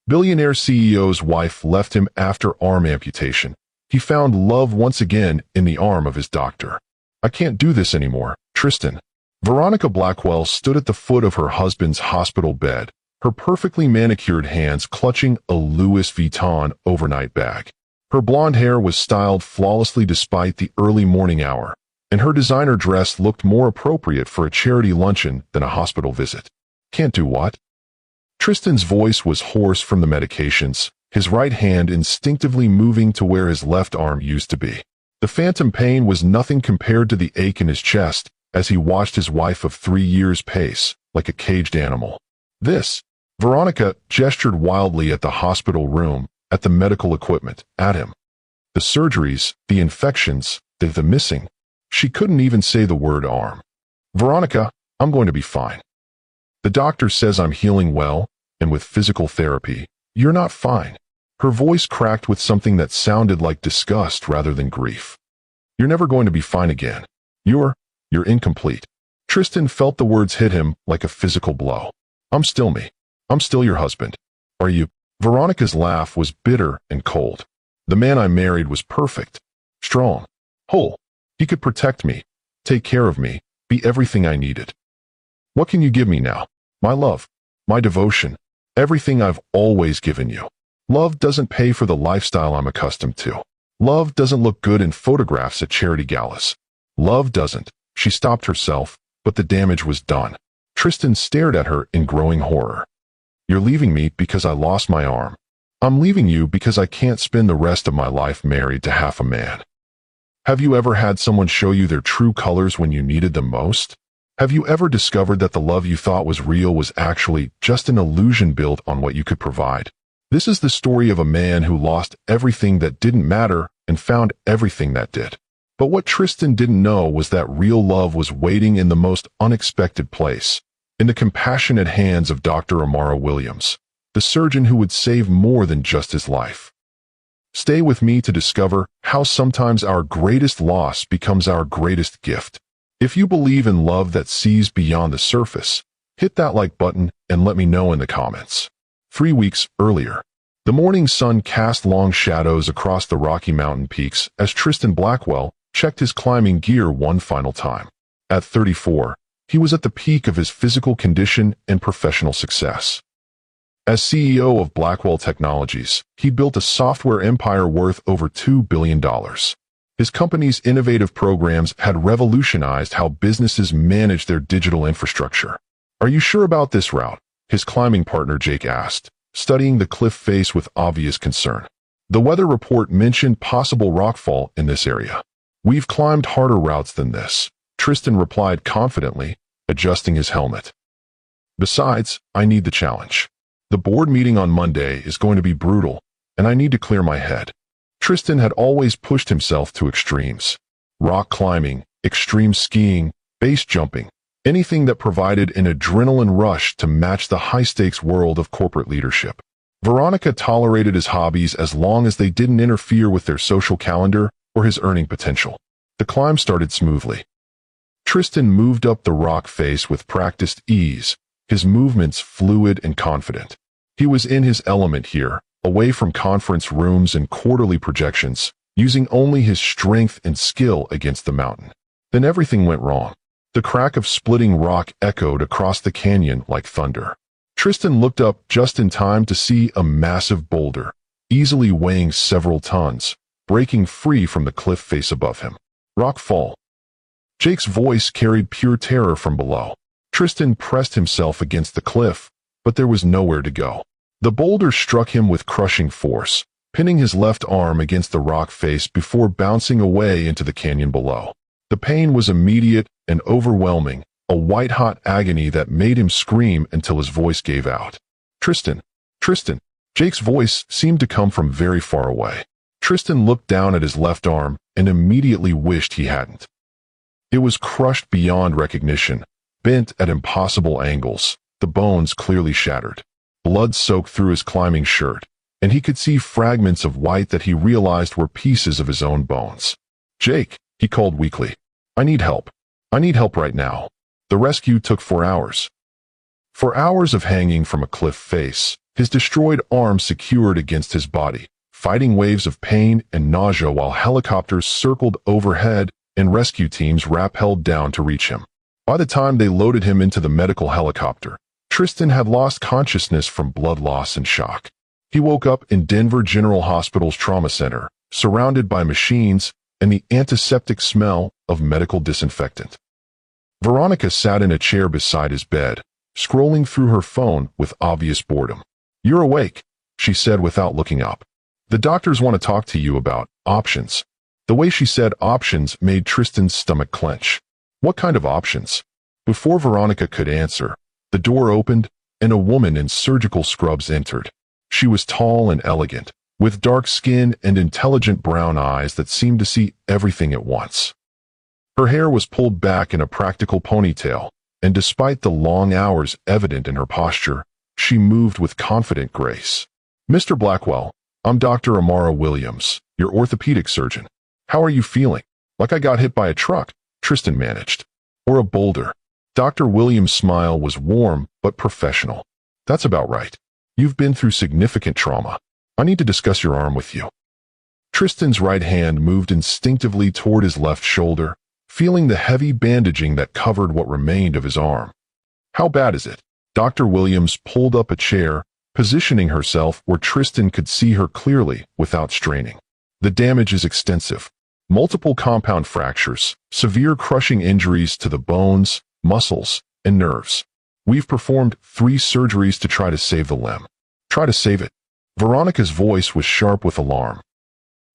Billionaire CEO's wife left him after arm amputation. He found love once again in the arm of his doctor. I can't do this anymore, Tristan. Veronica Blackwell stood at the foot of her husband's hospital bed, her perfectly manicured hands clutching a Louis Vuitton overnight bag. Her blonde hair was styled flawlessly despite the early morning hour, and her designer dress looked more appropriate for a charity luncheon than a hospital visit. Can't do what? Tristan's voice was hoarse from the medications, his right hand instinctively moving to where his left arm used to be. The phantom pain was nothing compared to the ache in his chest as he watched his wife of 3 years pace, like a caged animal. This, Veronica gestured wildly at the hospital room, at the medical equipment, at him. The surgeries, the infections, the missing. She couldn't even say the word arm. Veronica, I'm going to be fine. The doctor says I'm healing well, and with physical therapy, you're not fine. Her voice cracked with something that sounded like disgust rather than grief. You're never going to be fine again. You're incomplete. Tristan felt the words hit him like a physical blow. I'm still me. I'm still your husband. Are you? Veronica's laugh was bitter and cold. The man I married was perfect, strong, whole. He could protect me, take care of me, be everything I needed. What can you give me now? My love, my devotion, everything I've always given you. Love doesn't pay for the lifestyle I'm accustomed to. Love doesn't look good in photographs at charity galas. Love doesn't. She stopped herself, but the damage was done. Tristan stared at her in growing horror. You're leaving me because I lost my arm. I'm leaving you because I can't spend the rest of my life married to half a man. Have you ever had someone show you their true colors when you needed them most? Have you ever discovered that the love you thought was real was actually just an illusion built on what you could provide? This is the story of a man who lost everything that didn't matter and found everything that did. But what Tristan didn't know was that real love was waiting in the most unexpected place, in the compassionate hands of Dr. Amara Williams, the surgeon who would save more than just his life. Stay with me to discover how sometimes our greatest loss becomes our greatest gift. If you believe in love that sees beyond the surface, hit that like button and let me know in the comments. 3 weeks earlier, the morning sun cast long shadows across the Rocky Mountain peaks as Tristan Blackwell checked his climbing gear one final time. At 34, he was at the peak of his physical condition and professional success. As CEO of Blackwell Technologies, he built a software empire worth over $2 billion. His company's innovative programs had revolutionized how businesses manage their digital infrastructure. Are you sure about this route? His climbing partner Jake asked, studying the cliff face with obvious concern. The weather report mentioned possible rockfall in this area. We've climbed harder routes than this, Tristan replied confidently, adjusting his helmet. Besides, I need the challenge. The board meeting on Monday is going to be brutal, and I need to clear my head. Tristan had always pushed himself to extremes. Rock climbing, extreme skiing, base jumping, anything that provided an adrenaline rush to match the high-stakes world of corporate leadership. Veronica tolerated his hobbies as long as they didn't interfere with their social calendar or his earning potential. The climb started smoothly. Tristan moved up the rock face with practiced ease, his movements fluid and confident. He was in his element here, away from conference rooms and quarterly projections, using only his strength and skill against the mountain. Then everything went wrong. The crack of splitting rock echoed across the canyon like thunder. Tristan looked up just in time to see a massive boulder, easily weighing several tons, breaking free from the cliff face above him. Rock fall. Jake's voice carried pure terror from below. Tristan pressed himself against the cliff, but there was nowhere to go. The boulder struck him with crushing force, pinning his left arm against the rock face before bouncing away into the canyon below. The pain was immediate and overwhelming, a white-hot agony that made him scream until his voice gave out. Tristan! Tristan! Jake's voice seemed to come from very far away. Tristan looked down at his left arm and immediately wished he hadn't. It was crushed beyond recognition, bent at impossible angles, the bones clearly shattered. Blood soaked through his climbing shirt, and he could see fragments of white that he realized were pieces of his own bones. Jake, he called weakly. I need help. I need help right now. The rescue took 4 hours. 4 hours of hanging from a cliff face, his destroyed arm secured against his body, fighting waves of pain and nausea while helicopters circled overhead and rescue teams rappelled down to reach him. By the time they loaded him into the medical helicopter, Tristan had lost consciousness from blood loss and shock. He woke up in Denver General Hospital's trauma center, surrounded by machines and the antiseptic smell of medical disinfectant. Veronica sat in a chair beside his bed, scrolling through her phone with obvious boredom. "You're awake," she said without looking up. "The doctors want to talk to you about options." The way she said options made Tristan's stomach clench. What kind of options? Before Veronica could answer, the door opened and a woman in surgical scrubs entered. She was tall and elegant, with dark skin and intelligent brown eyes that seemed to see everything at once. Her hair was pulled back in a practical ponytail, and despite the long hours evident in her posture, she moved with confident grace. "Mr. Blackwell, I'm Dr. Amara Williams, your orthopedic surgeon. How are you feeling?" "Like I got hit by a truck," Tristan managed. "Or a boulder." Dr. Williams' smile was warm but professional. "That's about right. You've been through significant trauma. I need to discuss your arm with you." Tristan's right hand moved instinctively toward his left shoulder, feeling the heavy bandaging that covered what remained of his arm. "How bad is it?" Dr. Williams pulled up a chair, positioning herself where Tristan could see her clearly without straining. "The damage is extensive. Multiple compound fractures, severe crushing injuries to the bones, muscles, and nerves. We've performed 3 surgeries to try to save the limb." "Try to save it?" Veronica's voice was sharp with alarm.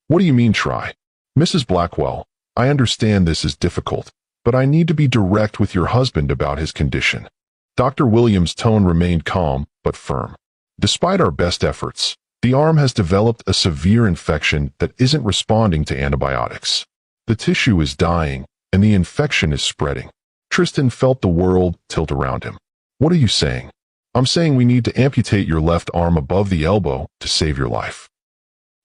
"What do you mean try?" "Mrs. Blackwell, I understand this is difficult, but I need to be direct with your husband about his condition." Dr. Williams' tone remained calm but firm. "Despite our best efforts, the arm has developed a severe infection that isn't responding to antibiotics. The tissue is dying, and the infection is spreading." Tristan felt the world tilt around him. "What are you saying?" "I'm saying we need to amputate your left arm above the elbow to save your life."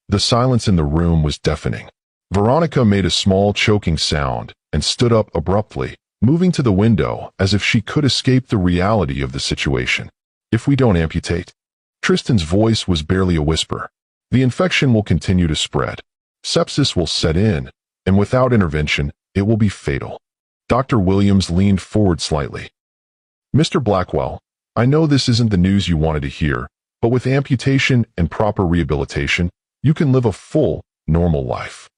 The silence in the room was deafening. Veronica made a small choking sound and stood up abruptly, moving to the window as if she could escape the reality of the situation. "If we don't amputate?" Tristan's voice was barely a whisper. "The infection will continue to spread. Sepsis will set in, and without intervention, it will be fatal." Dr. Williams leaned forward slightly. "Mr. Blackwell, I know this isn't the news you wanted to hear, but with amputation and proper rehabilitation, you can live a full, normal life."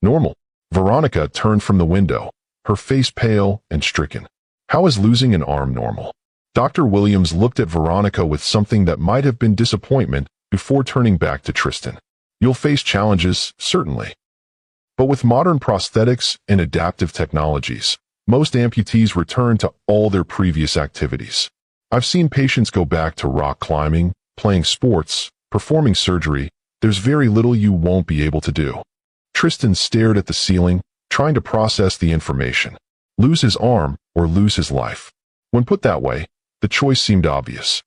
"Normal?" Veronica turned from the window, her face pale and stricken. "How is losing an arm normal?" Dr. Williams looked at Veronica with something that might have been disappointment before turning back to Tristan. "You'll face challenges, certainly. But with modern prosthetics and adaptive technologies, most amputees return to all their previous activities. I've seen patients go back to rock climbing, playing sports, performing surgery. There's very little you won't be able to do." Tristan stared at the ceiling, trying to process the information. Lose his arm or lose his life. When put that way, the choice seemed obvious.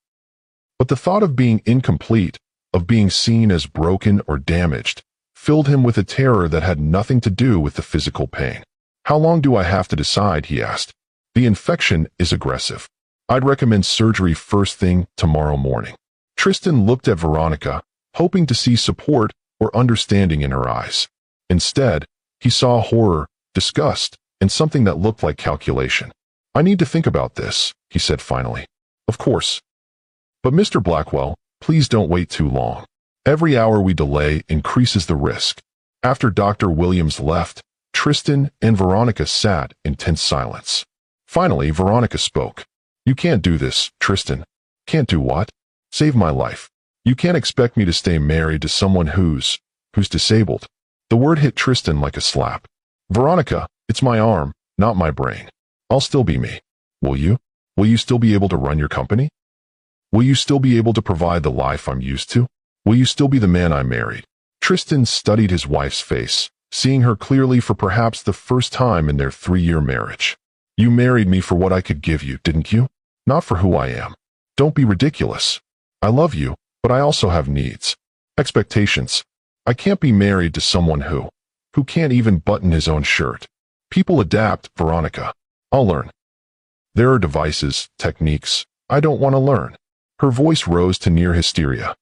But the thought of being incomplete, of being seen as broken or damaged, filled him with a terror that had nothing to do with the physical pain. "How long do I have to decide?" he asked. "The infection is aggressive. I'd recommend surgery first thing tomorrow morning." Tristan looked at Veronica, hoping to see support or understanding in her eyes. Instead, he saw horror, disgust, and something that looked like calculation. "I need to think about this," he said finally. "Of course. But Mr. Blackwell, please don't wait too long. Every hour we delay increases the risk." After Dr. Williams left, Tristan and Veronica sat in tense silence. Finally, Veronica spoke. "You can't do this, Tristan." "Can't do what?" "Save my life. You can't expect me to stay married to someone who's disabled." The word hit Tristan like a slap. "Veronica, it's my arm, not my brain. I'll still be me. Will you? Will you still be able to run your company? Will you still be able to provide the life I'm used to? Will you still be the man I married?" Tristan studied his wife's face, seeing her clearly for perhaps the first time in their 3-year marriage. "You married me for what I could give you, didn't you? Not for who I am. Don't be ridiculous. I love you, but I also have needs. Expectations. I can't be married to someone who can't even button his own shirt. People adapt, Veronica. I'll learn. There are devices, techniques I don't want to learn." Her voice rose to near hysteria.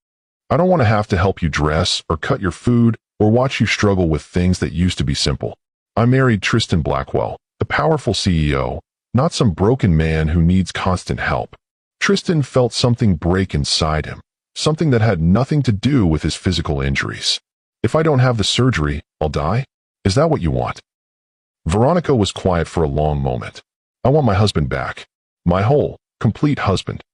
I don't want to have to help you dress or cut your food or watch you struggle with things that used to be simple. I married Tristan Blackwell, the powerful CEO, not some broken man who needs constant help. Tristan felt something break inside him, something that had nothing to do with his physical injuries. If I don't have the surgery, I'll die? Is that what you want? Veronica was quiet for a long moment. I want my husband back. My whole, complete husband.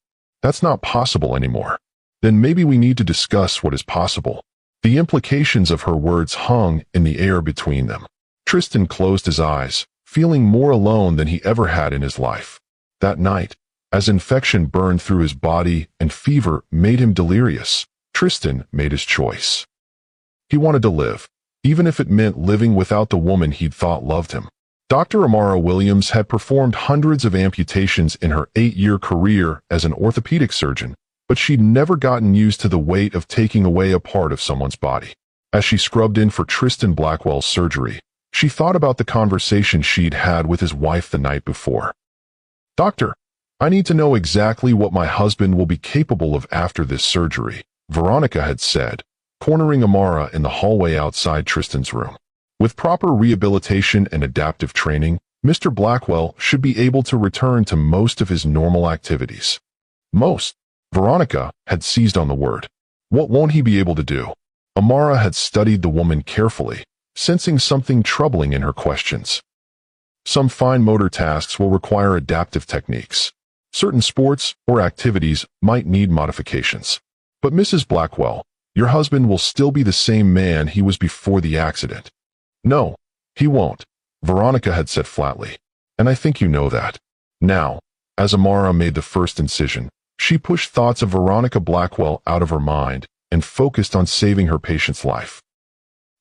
That's not possible anymore. Then maybe we need to discuss what is possible. The implications of her words hung in the air between them. Tristan closed his eyes, feeling more alone than he ever had in his life. That night, as infection burned through his body and fever made him delirious, Tristan made his choice. He wanted to live, even if it meant living without the woman he'd thought loved him. Dr. Amara Williams had performed hundreds of amputations in her 8-year career as an orthopedic surgeon, but she'd never gotten used to the weight of taking away a part of someone's body. As she scrubbed in for Tristan Blackwell's surgery, she thought about the conversation she'd had with his wife the night before. Doctor, I need to know exactly what my husband will be capable of after this surgery, Veronica had said, cornering Amara in the hallway outside Tristan's room. With proper rehabilitation and adaptive training, Mr. Blackwell should be able to return to most of his normal activities. Most. Veronica had seized on the word. What won't he be able to do? Amara had studied the woman carefully, sensing something troubling in her questions. Some fine motor tasks will require adaptive techniques. Certain sports or activities might need modifications. But Mrs. Blackwell, your husband will still be the same man he was before the accident. No, he won't, Veronica had said flatly. And I think you know that. Now, as Amara made the first incision, she pushed thoughts of Veronica Blackwell out of her mind and focused on saving her patient's life.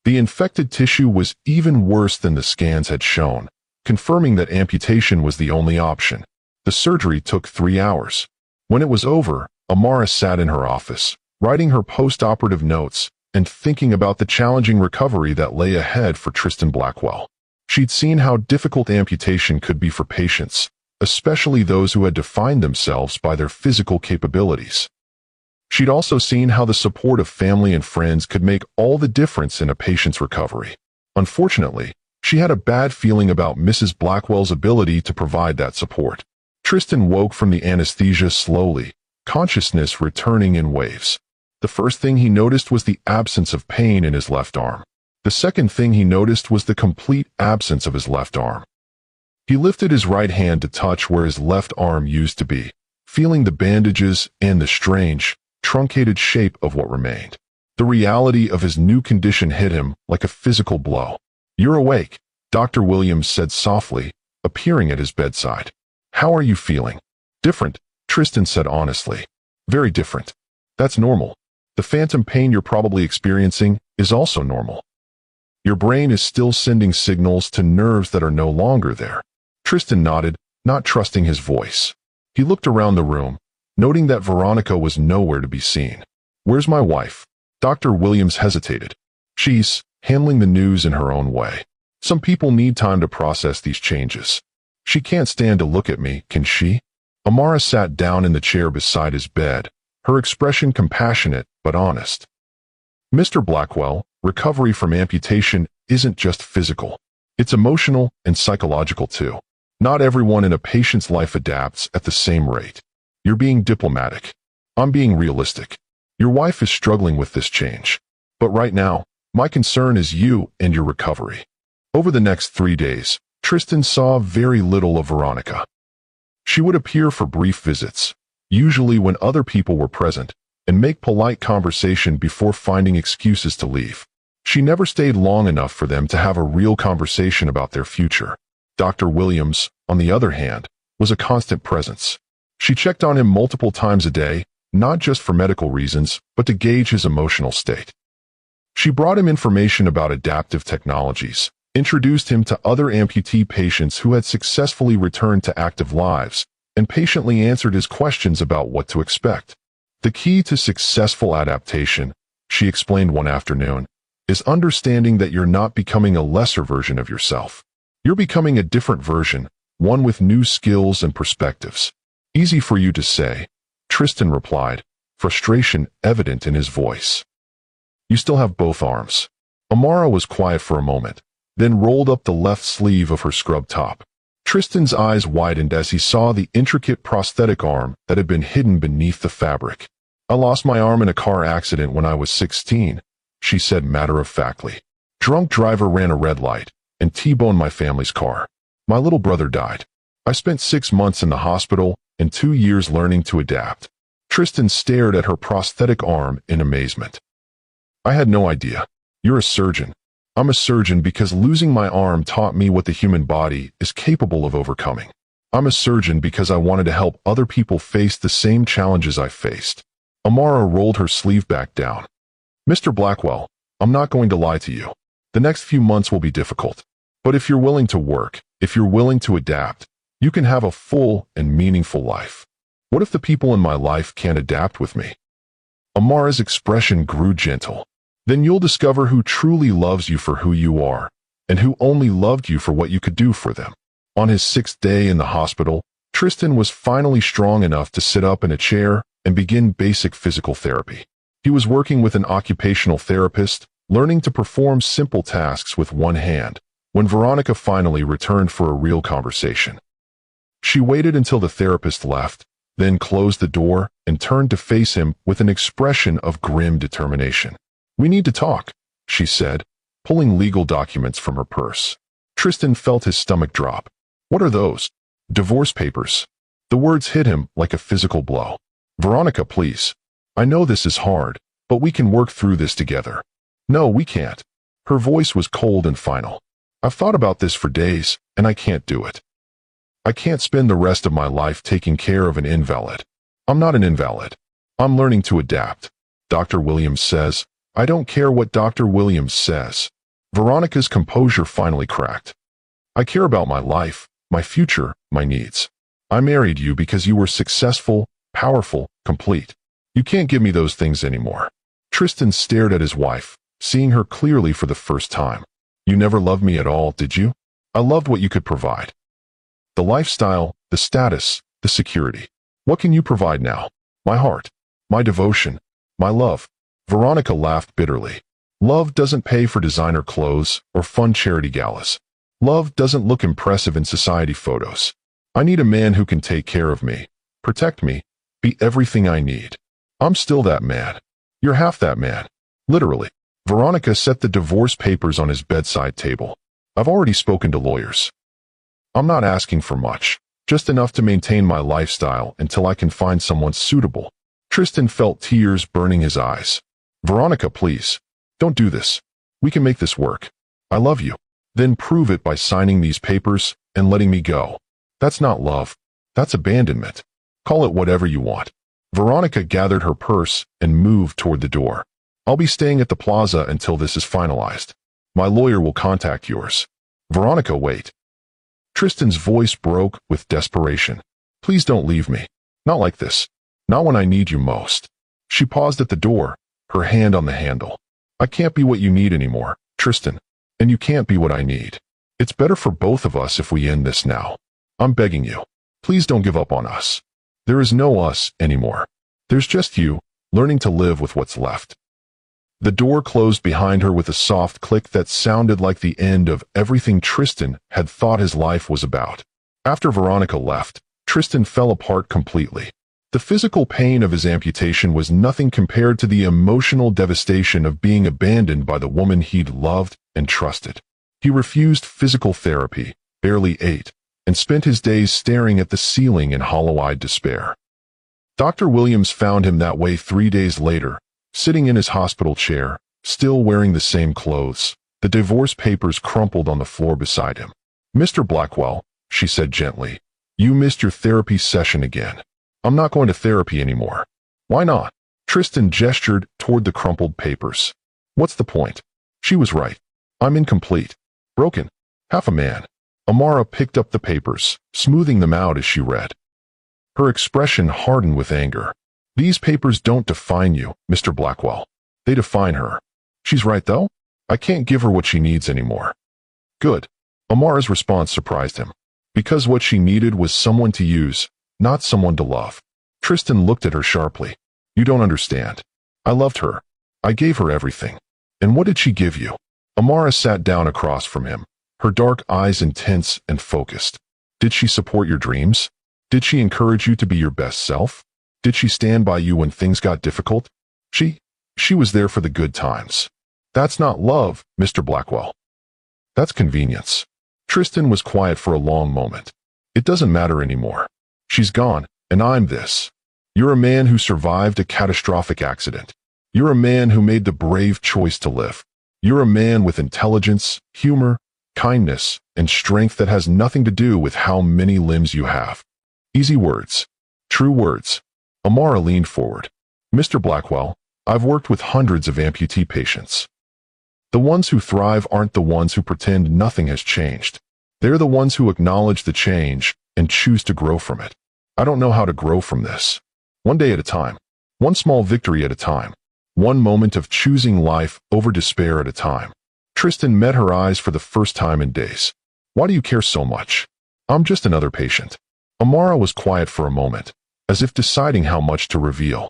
The infected tissue was even worse than the scans had shown, confirming that amputation was the only option. The surgery took 3 hours. When it was over, Amara sat in her office, writing her post-operative notes and thinking about the challenging recovery that lay ahead for Tristan Blackwell. She'd seen how difficult amputation could be for patients, especially those who had defined themselves by their physical capabilities. She'd also seen how the support of family and friends could make all the difference in a patient's recovery. Unfortunately, she had a bad feeling about Mrs. Blackwell's ability to provide that support. Tristan woke from the anesthesia slowly, consciousness returning in waves. The first thing he noticed was the absence of pain in his left arm. The second thing he noticed was the complete absence of his left arm. He lifted his right hand to touch where his left arm used to be, feeling the bandages and the strange, truncated shape of what remained. The reality of his new condition hit him like a physical blow. You're awake, Dr. Williams said softly, appearing at his bedside. How are you feeling? Different, Tristan said honestly. Very different. That's normal. The phantom pain you're probably experiencing is also normal. Your brain is still sending signals to nerves that are no longer there. Tristan nodded, not trusting his voice. He looked around the room, noting that Veronica was nowhere to be seen. Where's my wife? Dr. Williams hesitated. She's handling the news in her own way. Some people need time to process these changes. She can't stand to look at me, can she? Amara sat down in the chair beside his bed, her expression compassionate but honest. Mr. Blackwell, recovery from amputation isn't just physical. It's emotional and psychological too. Not everyone in a patient's life adapts at the same rate. You're being diplomatic. I'm being realistic. Your wife is struggling with this change. But right now, my concern is you and your recovery. Over the next 3 days, Tristan saw very little of Veronica. She would appear for brief visits, usually when other people were present, and make polite conversation before finding excuses to leave. She never stayed long enough for them to have a real conversation about their future. Dr. Williams, on the other hand, was a constant presence. She checked on him multiple times a day, not just for medical reasons, but to gauge his emotional state. She brought him information about adaptive technologies, introduced him to other amputee patients who had successfully returned to active lives, and patiently answered his questions about what to expect. The key to successful adaptation, she explained one afternoon, is understanding that you're not becoming a lesser version of yourself. You're becoming a different version, one with new skills and perspectives. Easy for you to say, Tristan replied, frustration evident in his voice. You still have both arms. Amara was quiet for a moment, then rolled up the left sleeve of her scrub top. Tristan's eyes widened as he saw the intricate prosthetic arm that had been hidden beneath the fabric. I lost my arm in a car accident when I was 16, she said matter-of-factly. Drunk driver ran a red light and T-boned my family's car. My little brother died. I spent 6 months in the hospital and 2 years learning to adapt. Tristan stared at her prosthetic arm in amazement. I had no idea. You're a surgeon. I'm a surgeon because losing my arm taught me what the human body is capable of overcoming. I'm a surgeon because I wanted to help other people face the same challenges I faced. Amara rolled her sleeve back down. Mr. Blackwell, I'm not going to lie to you. The next few months will be difficult. But if you're willing to work, if you're willing to adapt, you can have a full and meaningful life. What if the people in my life can't adapt with me? Amara's expression grew gentle. Then you'll discover who truly loves you for who you are, and who only loved you for what you could do for them. On his 6th day in the hospital, Tristan was finally strong enough to sit up in a chair and begin basic physical therapy. He was working with an occupational therapist, learning to perform simple tasks with one hand, when Veronica finally returned for a real conversation. She waited until the therapist left, then closed the door and turned to face him with an expression of grim determination. We need to talk, she said, pulling legal documents from her purse. Tristan felt his stomach drop. What are those? Divorce papers. The words hit him like a physical blow. Veronica, please. I know this is hard, but we can work through this together. No, we can't. Her voice was cold and final. I've thought about this for days, and I can't do it. I can't spend the rest of my life taking care of an invalid. I'm not an invalid. I'm learning to adapt. Dr. Williams says, I don't care what Dr. Williams says. Veronica's composure finally cracked. I care about my life, my future, my needs. I married you because you were successful, powerful, complete. You can't give me those things anymore. Tristan stared at his wife, seeing her clearly for the first time. You never loved me at all, did you? I loved what you could provide. The lifestyle, the status, the security. What can you provide now? My heart, my devotion, my love. Veronica laughed bitterly. Love doesn't pay for designer clothes or fun charity galas. Love doesn't look impressive in society photos. I need a man who can take care of me, protect me, be everything I need. I'm still that man. You're half that man. Literally. Veronica set the divorce papers on his bedside table. I've already spoken to lawyers. I'm not asking for much, just enough to maintain my lifestyle until I can find someone suitable. Tristan felt tears burning his eyes. Veronica, please. Don't do this. We can make this work. I love you. Then prove it by signing these papers and letting me go. That's not love. That's abandonment. Call it whatever you want. Veronica gathered her purse and moved toward the door. I'll be staying at the plaza until this is finalized. My lawyer will contact yours. Veronica, wait. Tristan's voice broke with desperation. Please don't leave me. Not like this. Not when I need you most. She paused at the door, her hand on the handle. I can't be what you need anymore, Tristan. And you can't be what I need. It's better for both of us if we end this now. I'm begging you. Please don't give up on us. There is no us anymore. There's just you, learning to live with what's left. The door closed behind her with a soft click that sounded like the end of everything Tristan had thought his life was about. After Veronica left, Tristan fell apart completely. The physical pain of his amputation was nothing compared to the emotional devastation of being abandoned by the woman he'd loved and trusted. He refused physical therapy, barely ate, and spent his days staring at the ceiling in hollow-eyed despair. Dr. Williams found him that way 3 days later, sitting in his hospital chair, still wearing the same clothes, the divorce papers crumpled on the floor beside him. Mr. Blackwell, she said gently, you missed your therapy session again. I'm not going to therapy anymore. Why not? Tristan gestured toward the crumpled papers. What's the point? She was right. I'm incomplete. Broken. Half a man. Amara picked up the papers, smoothing them out as she read. Her expression hardened with anger. These papers don't define you, Mr. Blackwell. They define her. She's right, though. I can't give her what she needs anymore. Good. Amara's response surprised him. Because what she needed was someone to use, not someone to love. Tristan looked at her sharply. You don't understand. I loved her. I gave her everything. And what did she give you? Amara sat down across from him, her dark eyes intense and focused. Did she support your dreams? Did she encourage you to be your best self? Did she stand by you when things got difficult? She was there for the good times. That's not love, Mr. Blackwell. That's convenience. Tristan was quiet for a long moment. It doesn't matter anymore. She's gone, and I'm this. You're a man who survived a catastrophic accident. You're a man who made the brave choice to live. You're a man with intelligence, humor, kindness, and strength that has nothing to do with how many limbs you have. Easy words. True words. Amara leaned forward. Mr. Blackwell, I've worked with hundreds of amputee patients. The ones who thrive aren't the ones who pretend nothing has changed. They're the ones who acknowledge the change and choose to grow from it. I don't know how to grow from this. One day at a time. One small victory at a time. One moment of choosing life over despair at a time. Tristan met her eyes for the first time in days. Why do you care so much? I'm just another patient. Amara was quiet for a moment, as if deciding how much to reveal.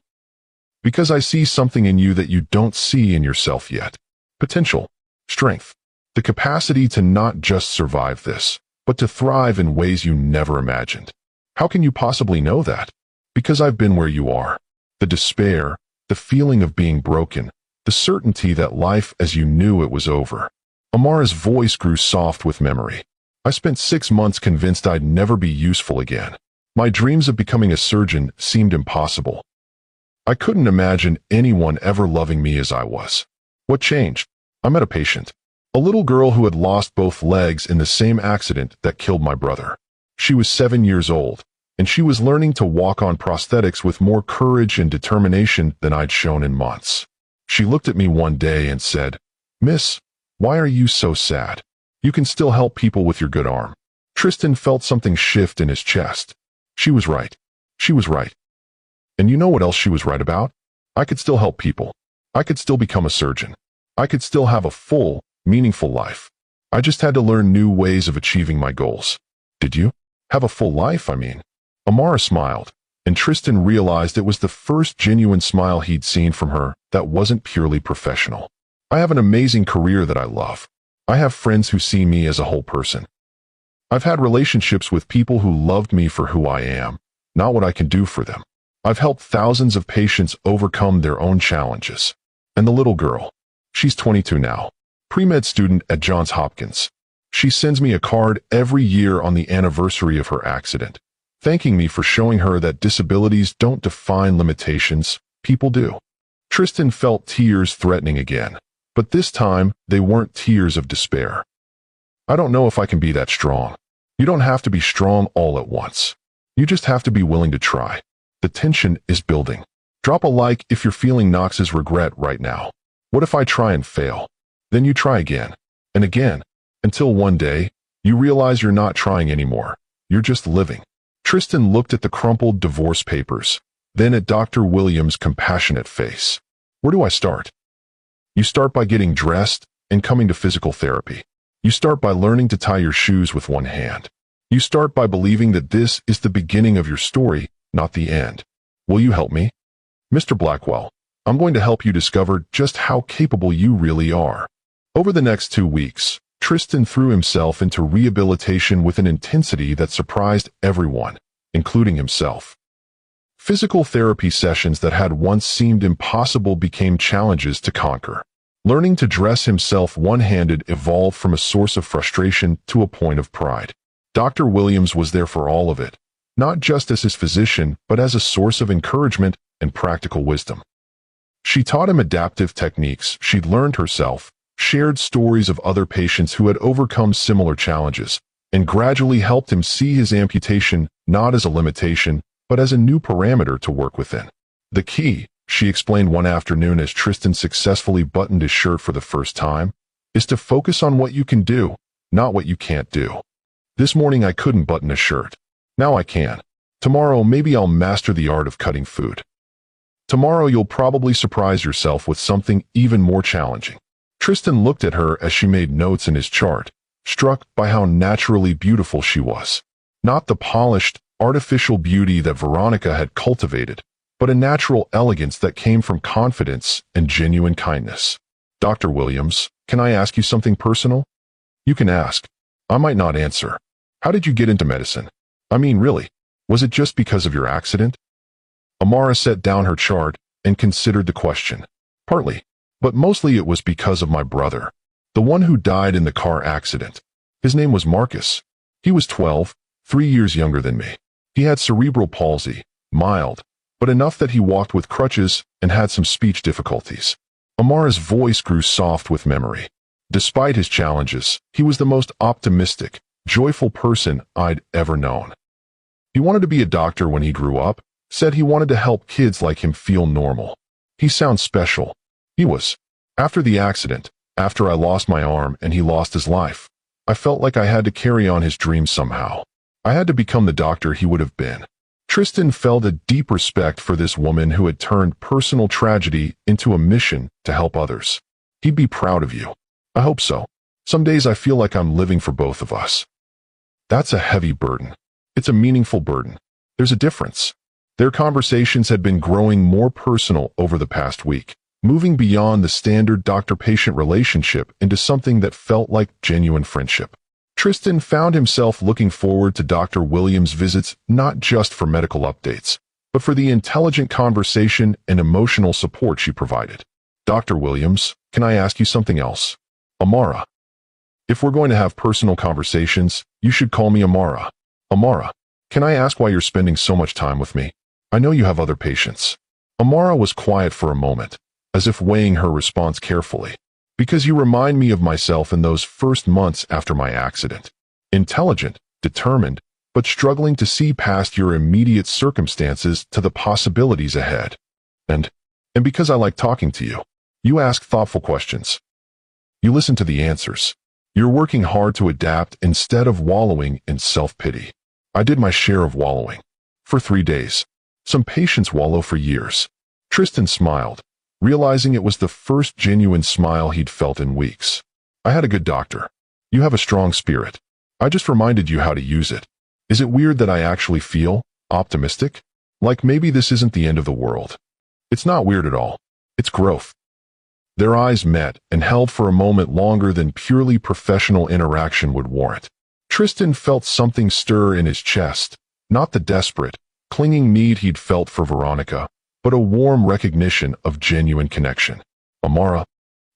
Because I see something in you that you don't see in yourself yet. Potential, strength, the capacity to not just survive this, but to thrive in ways you never imagined. How can you possibly know that? Because I've been where you are. The despair, the feeling of being broken, the certainty that life as you knew it was over. Amara's voice grew soft with memory. I spent 6 months convinced I'd never be useful again. My dreams of becoming a surgeon seemed impossible. I couldn't imagine anyone ever loving me as I was. What changed? I met a patient. A little girl who had lost both legs in the same accident that killed my brother. She was 7 years old, and she was learning to walk on prosthetics with more courage and determination than I'd shown in months. She looked at me one day and said, "Miss, why are you so sad? You can still help people with your good arm." Tristan felt something shift in his chest. She was right. She was right. And you know what else she was right about? I could still help people. I could still become a surgeon. I could still have a full, meaningful life. I just had to learn new ways of achieving my goals. Did you? Have a full life, I mean. Amara smiled, and Tristan realized it was the first genuine smile he'd seen from her that wasn't purely professional. I have an amazing career that I love. I have friends who see me as a whole person. I've had relationships with people who loved me for who I am, not what I can do for them. I've helped thousands of patients overcome their own challenges. And the little girl, she's 22 now, pre-med student at Johns Hopkins. She sends me a card every year on the anniversary of her accident, thanking me for showing her that disabilities don't define limitations, people do. Tristan felt tears threatening again, but this time they weren't tears of despair. I don't know if I can be that strong. You don't have to be strong all at once. You just have to be willing to try. The tension is building. Drop a like if you're feeling Knox's regret right now. What if I try and fail? Then you try again and again, until one day, you realize you're not trying anymore. You're just living. Tristan looked at the crumpled divorce papers, then at Dr. Williams' compassionate face. Where do I start? You start by getting dressed and coming to physical therapy. You start by learning to tie your shoes with one hand. You start by believing that this is the beginning of your story, not the end. Will you help me? Mr. Blackwell, I'm going to help you discover just how capable you really are. Over the next 2 weeks, Tristan threw himself into rehabilitation with an intensity that surprised everyone, including himself. Physical therapy sessions that had once seemed impossible became challenges to conquer. Learning to dress himself one-handed evolved from a source of frustration to a point of pride. Dr. Williams was there for all of it, not just as his physician, but as a source of encouragement and practical wisdom. She taught him adaptive techniques she'd learned herself, shared stories of other patients who had overcome similar challenges, and gradually helped him see his amputation not as a limitation, but as a new parameter to work within. The key, she explained one afternoon as Tristan successfully buttoned his shirt for the first time, is to focus on what you can do, not what you can't do. This morning I couldn't button a shirt. Now I can. Tomorrow maybe I'll master the art of cutting food. Tomorrow you'll probably surprise yourself with something even more challenging. Tristan looked at her as she made notes in his chart, struck by how naturally beautiful she was. Not the polished, artificial beauty that Veronica had cultivated, but a natural elegance that came from confidence and genuine kindness. Dr. Williams, can I ask you something personal? You can ask. I might not answer. How did you get into medicine? I mean, really, was it just because of your accident? Amara set down her chart and considered the question. Partly, but mostly it was because of my brother, the one who died in the car accident. His name was Marcus. He was 12, 3 years younger than me. He had cerebral palsy, mild, but enough that he walked with crutches and had some speech difficulties. Amara's voice grew soft with memory. Despite his challenges, he was the most optimistic, joyful person I'd ever known. He wanted to be a doctor when he grew up, said he wanted to help kids like him feel normal. He sounds special. He was. After the accident, after I lost my arm and he lost his life, I felt like I had to carry on his dreams somehow. I had to become the doctor he would have been. Tristan felt a deep respect for this woman who had turned personal tragedy into a mission to help others. He'd be proud of you. I hope so. Some days I feel like I'm living for both of us. That's a heavy burden. It's a meaningful burden. There's a difference. Their conversations had been growing more personal over the past week, moving beyond the standard doctor-patient relationship into something that felt like genuine friendship. Tristan found himself looking forward to Dr. Williams' visits not just for medical updates, but for the intelligent conversation and emotional support she provided. Dr. Williams, can I ask you something else? Amara. If we're going to have personal conversations, you should call me Amara. Amara, can I ask why you're spending so much time with me? I know you have other patients. Amara was quiet for a moment, as if weighing her response carefully. Because you remind me of myself in those first months after my accident. Intelligent, determined, but struggling to see past your immediate circumstances to the possibilities ahead. And because I like talking to you. You ask thoughtful questions. You listen to the answers. You're working hard to adapt instead of wallowing in self-pity. I did my share of wallowing. For 3 days. Some patients wallow for years. Tristan smiled, realizing it was the first genuine smile he'd felt in weeks. I had a good doctor. You have a strong spirit. I just reminded you how to use it. Is it weird that I actually feel optimistic? Like maybe this isn't the end of the world. It's not weird at all. It's growth. Their eyes met and held for a moment longer than purely professional interaction would warrant. Tristan felt something stir in his chest, not the desperate, clinging need he'd felt for Veronica, but a warm recognition of genuine connection. Amara.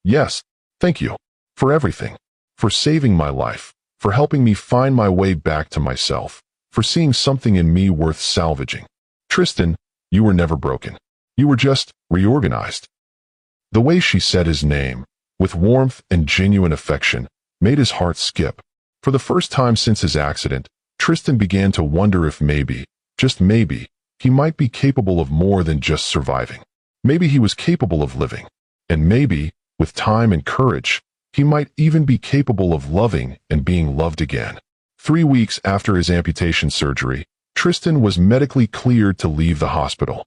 Yes, thank you. For everything. For saving my life. For helping me find my way back to myself. For seeing something in me worth salvaging. Tristan, you were never broken. You were just reorganized. The way she said his name, with warmth and genuine affection, made his heart skip. For the first time since his accident, Tristan began to wonder if maybe, just maybe, he might be capable of more than just surviving. Maybe he was capable of living. And maybe, with time and courage, he might even be capable of loving and being loved again. 3 weeks after his amputation surgery, Tristan was medically cleared to leave the hospital.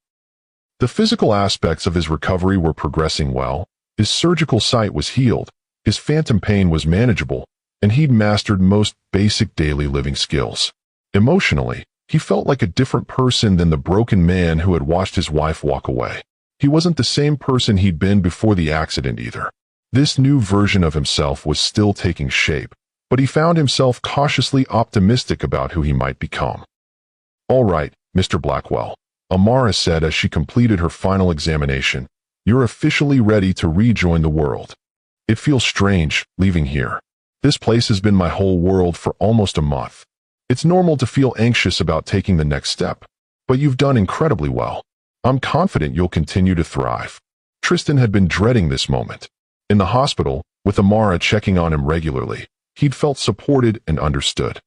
The physical aspects of his recovery were progressing well, his surgical site was healed, his phantom pain was manageable, and he'd mastered most basic daily living skills. Emotionally, he felt like a different person than the broken man who had watched his wife walk away. He wasn't the same person he'd been before the accident either. This new version of himself was still taking shape, but he found himself cautiously optimistic about who he might become. All right, Mr. Blackwell, Amara said as she completed her final examination, you're officially ready to rejoin the world. It feels strange, leaving here. This place has been my whole world for almost a month. It's normal to feel anxious about taking the next step, but you've done incredibly well. I'm confident you'll continue to thrive. Tristan had been dreading this moment. In the hospital, with Amara checking on him regularly, he'd felt supported and understood.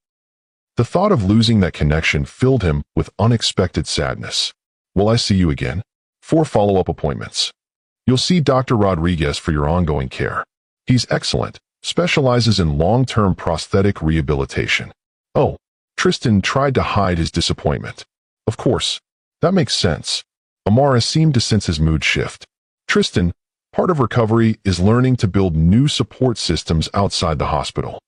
The thought of losing that connection filled him with unexpected sadness. Will I see you again? 4 follow-up appointments. You'll see Dr. Rodriguez for your ongoing care. He's excellent, specializes in long-term prosthetic rehabilitation. Oh, Tristan tried to hide his disappointment. Of course, that makes sense. Amara seemed to sense his mood shift. Tristan, part of recovery is learning to build new support systems outside the hospital.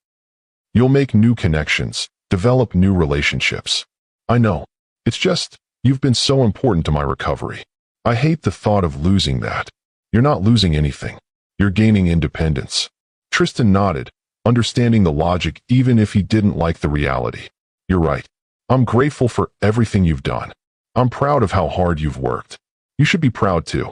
You'll make new connections, develop new relationships. I know. It's just, you've been so important to my recovery. I hate the thought of losing that. You're not losing anything. You're gaining independence. Tristan nodded, understanding the logic even if he didn't like the reality. You're right. I'm grateful for everything you've done. I'm proud of how hard you've worked. You should be proud too.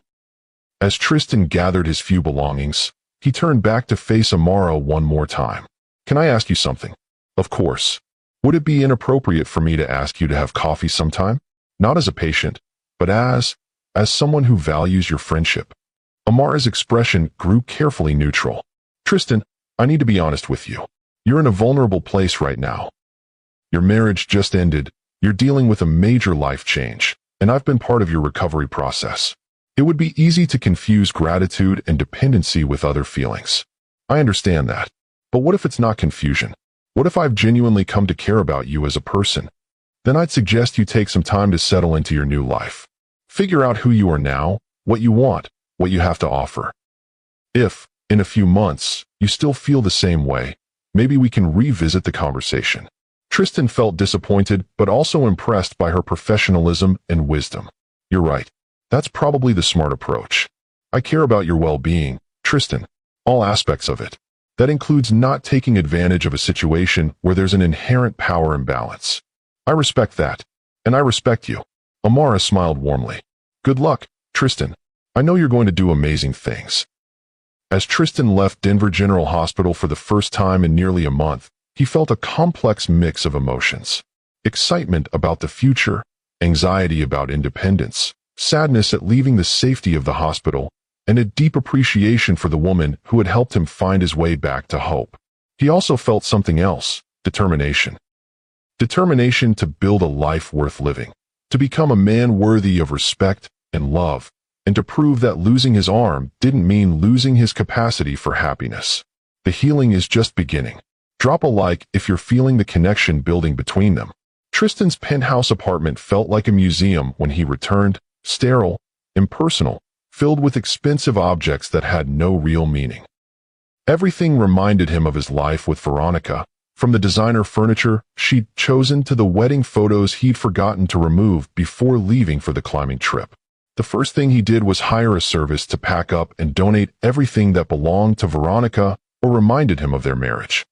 As Tristan gathered his few belongings, he turned back to face Amara one more time. Can I ask you something? Of course. Would it be inappropriate for me to ask you to have coffee sometime? Not as a patient, but as someone who values your friendship. Amara's expression grew carefully neutral. Tristan, I need to be honest with you. You're in a vulnerable place right now. Your marriage just ended, you're dealing with a major life change, and I've been part of your recovery process. It would be easy to confuse gratitude and dependency with other feelings. I understand that. But what if it's not confusion? What if I've genuinely come to care about you as a person? Then I'd suggest you take some time to settle into your new life. Figure out who you are now, what you want, what you have to offer. If, in a few months, you still feel the same way, maybe we can revisit the conversation. Tristan felt disappointed but also impressed by her professionalism and wisdom. You're right. That's probably the smart approach. I care about your well-being, Tristan, all aspects of it. That includes not taking advantage of a situation where there's an inherent power imbalance. I respect that, and I respect you. Amara smiled warmly. Good luck, Tristan. I know you're going to do amazing things. As Tristan left Denver General Hospital for the first time in nearly a month, he felt a complex mix of emotions. Excitement about the future, anxiety about independence, sadness at leaving the safety of the hospital, and a deep appreciation for the woman who had helped him find his way back to hope. He also felt something else, determination. Determination to build a life worth living, to become a man worthy of respect and love, and to prove that losing his arm didn't mean losing his capacity for happiness. The healing is just beginning. Drop a like if you're feeling the connection building between them. Tristan's penthouse apartment felt like a museum when he returned, sterile, impersonal, filled with expensive objects that had no real meaning. Everything reminded him of his life with Veronica, from the designer furniture she'd chosen to the wedding photos he'd forgotten to remove before leaving for the climbing trip. The first thing he did was hire a service to pack up and donate everything that belonged to Veronica or reminded him of their marriage.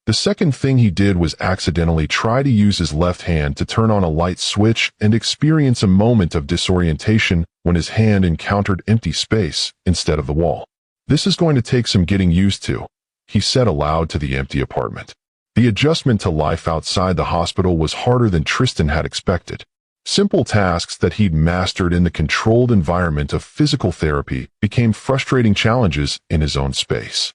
The second thing he did was accidentally try to use his left hand to turn on a light switch and experience a moment of disorientation when his hand encountered empty space instead of the wall. This is going to take some getting used to, he said aloud to the empty apartment. The adjustment to life outside the hospital was harder than Tristan had expected. Simple tasks that he'd mastered in the controlled environment of physical therapy became frustrating challenges in his own space.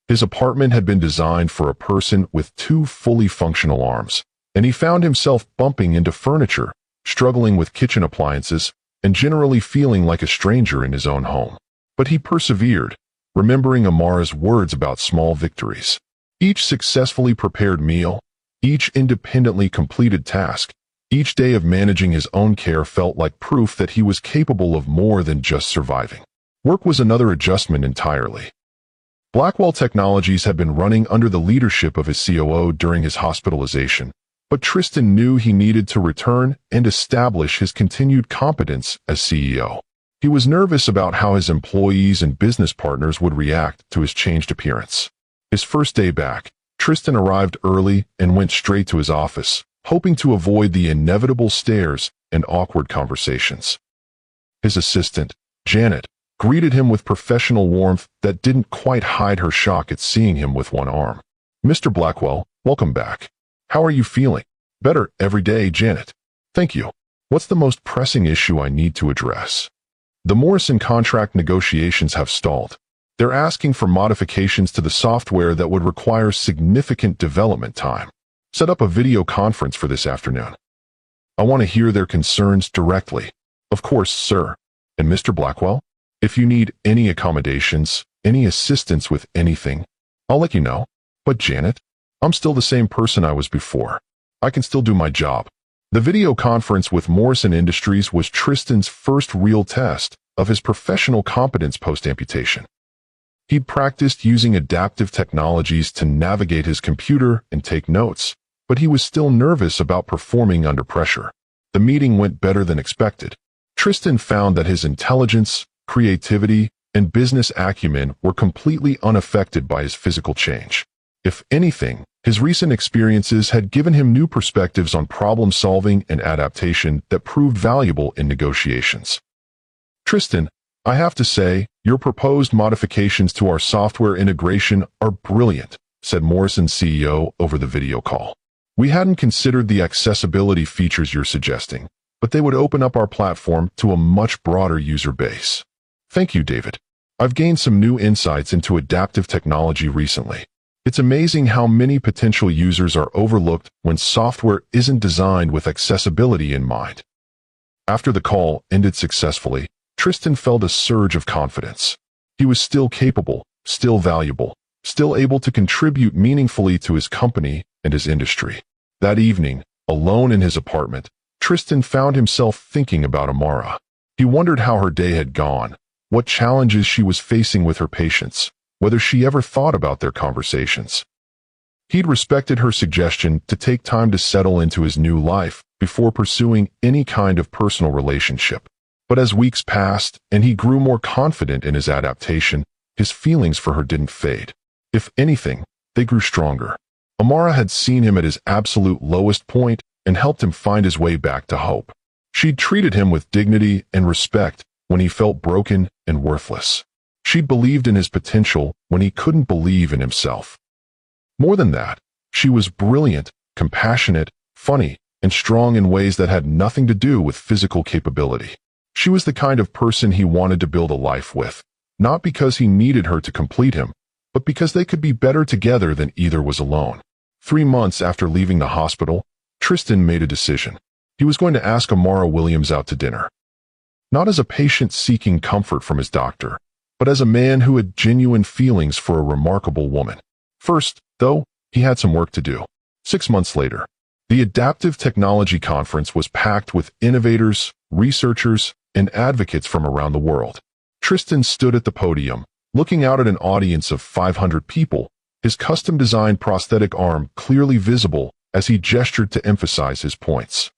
His apartment had been designed for a person with two fully functional arms, and he found himself bumping into furniture, struggling with kitchen appliances, and generally feeling like a stranger in his own home. But he persevered, remembering Amara's words about small victories. Each successfully prepared meal, each independently completed task, each day of managing his own care felt like proof that he was capable of more than just surviving. Work was another adjustment entirely. Blackwell Technologies had been running under the leadership of his COO during his hospitalization, but Tristan knew he needed to return and establish his continued competence as CEO. He was nervous about how his employees and business partners would react to his changed appearance. His first day back, Tristan arrived early and went straight to his office, hoping to avoid the inevitable stares and awkward conversations. His assistant, Janet, greeted him with professional warmth that didn't quite hide her shock at seeing him with one arm. "Mr. Blackwell, welcome back. How are you feeling?" "Better every day, Janet." "Thank you. What's the most pressing issue I need to address?" "The Morrison contract negotiations have stalled. They're asking for modifications to the software that would require significant development time. Set up a video conference for this afternoon. I want to hear their concerns directly." "Of course, sir." "And Mr. Blackwell, if you need any accommodations, any assistance with anything, I'll let you know." "But Janet, I'm still the same person I was before. I can still do my job." The video conference with Morrison Industries was Tristan's first real test of his professional competence post-amputation. He'd practiced using adaptive technologies to navigate his computer and take notes, but he was still nervous about performing under pressure. The meeting went better than expected. Tristan found that his intelligence, creativity, and business acumen were completely unaffected by his physical change. If anything, his recent experiences had given him new perspectives on problem-solving and adaptation that proved valuable in negotiations. Tristan, I have to say, your proposed modifications to our software integration are brilliant, said Morrison's CEO over the video call. We hadn't considered the accessibility features you're suggesting, but they would open up our platform to a much broader user base. Thank you, David. I've gained some new insights into adaptive technology recently. It's amazing how many potential users are overlooked when software isn't designed with accessibility in mind. After the call ended successfully, Tristan felt a surge of confidence. He was still capable, still valuable, still able to contribute meaningfully to his company and his industry. That evening, alone in his apartment, Tristan found himself thinking about Amara. He wondered how her day had gone, what challenges she was facing with her patients, whether she ever thought about their conversations. He'd respected her suggestion to take time to settle into his new life before pursuing any kind of personal relationship. But as weeks passed and he grew more confident in his adaptation, his feelings for her didn't fade. If anything, they grew stronger. Amara had seen him at his absolute lowest point and helped him find his way back to hope. She'd treated him with dignity and respect when he felt broken and worthless. She'd believed in his potential when he couldn't believe in himself. More than that, she was brilliant, compassionate, funny, and strong in ways that had nothing to do with physical capability. She was the kind of person he wanted to build a life with, not because he needed her to complete him, but because they could be better together than either was alone. 3 months after leaving the hospital, Tristan made a decision. He was going to ask Amara Williams out to dinner. Not as a patient seeking comfort from his doctor, but as a man who had genuine feelings for a remarkable woman. First, though, he had some work to do. 6 months later, the Adaptive Technology Conference was packed with innovators, researchers, and advocates from around the world. Tristan stood at the podium, looking out at an audience of 500 people, his custom-designed prosthetic arm clearly visible as he gestured to emphasize his points.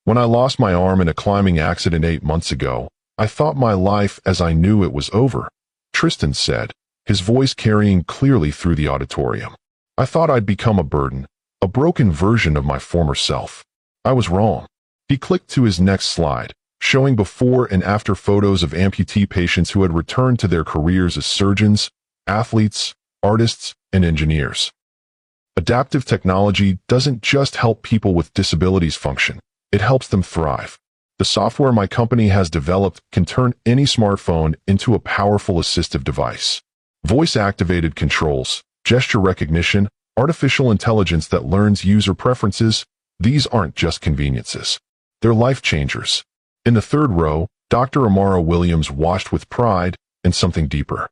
When I lost my arm in a climbing accident 8 months ago, I thought my life as I knew it was over, Tristan said, his voice carrying clearly through the auditorium. I thought I'd become a burden, a broken version of my former self. I was wrong. He clicked to his next slide, showing before and after photos of amputee patients who had returned to their careers as surgeons, athletes, artists, and engineers. Adaptive technology doesn't just help people with disabilities function, it helps them thrive. The software my company has developed can turn any smartphone into a powerful assistive device. Voice-activated controls, gesture recognition, artificial intelligence that learns user preferences, these aren't just conveniences. They're life changers. In the third row, Dr. Amara Williams watched with pride and something deeper.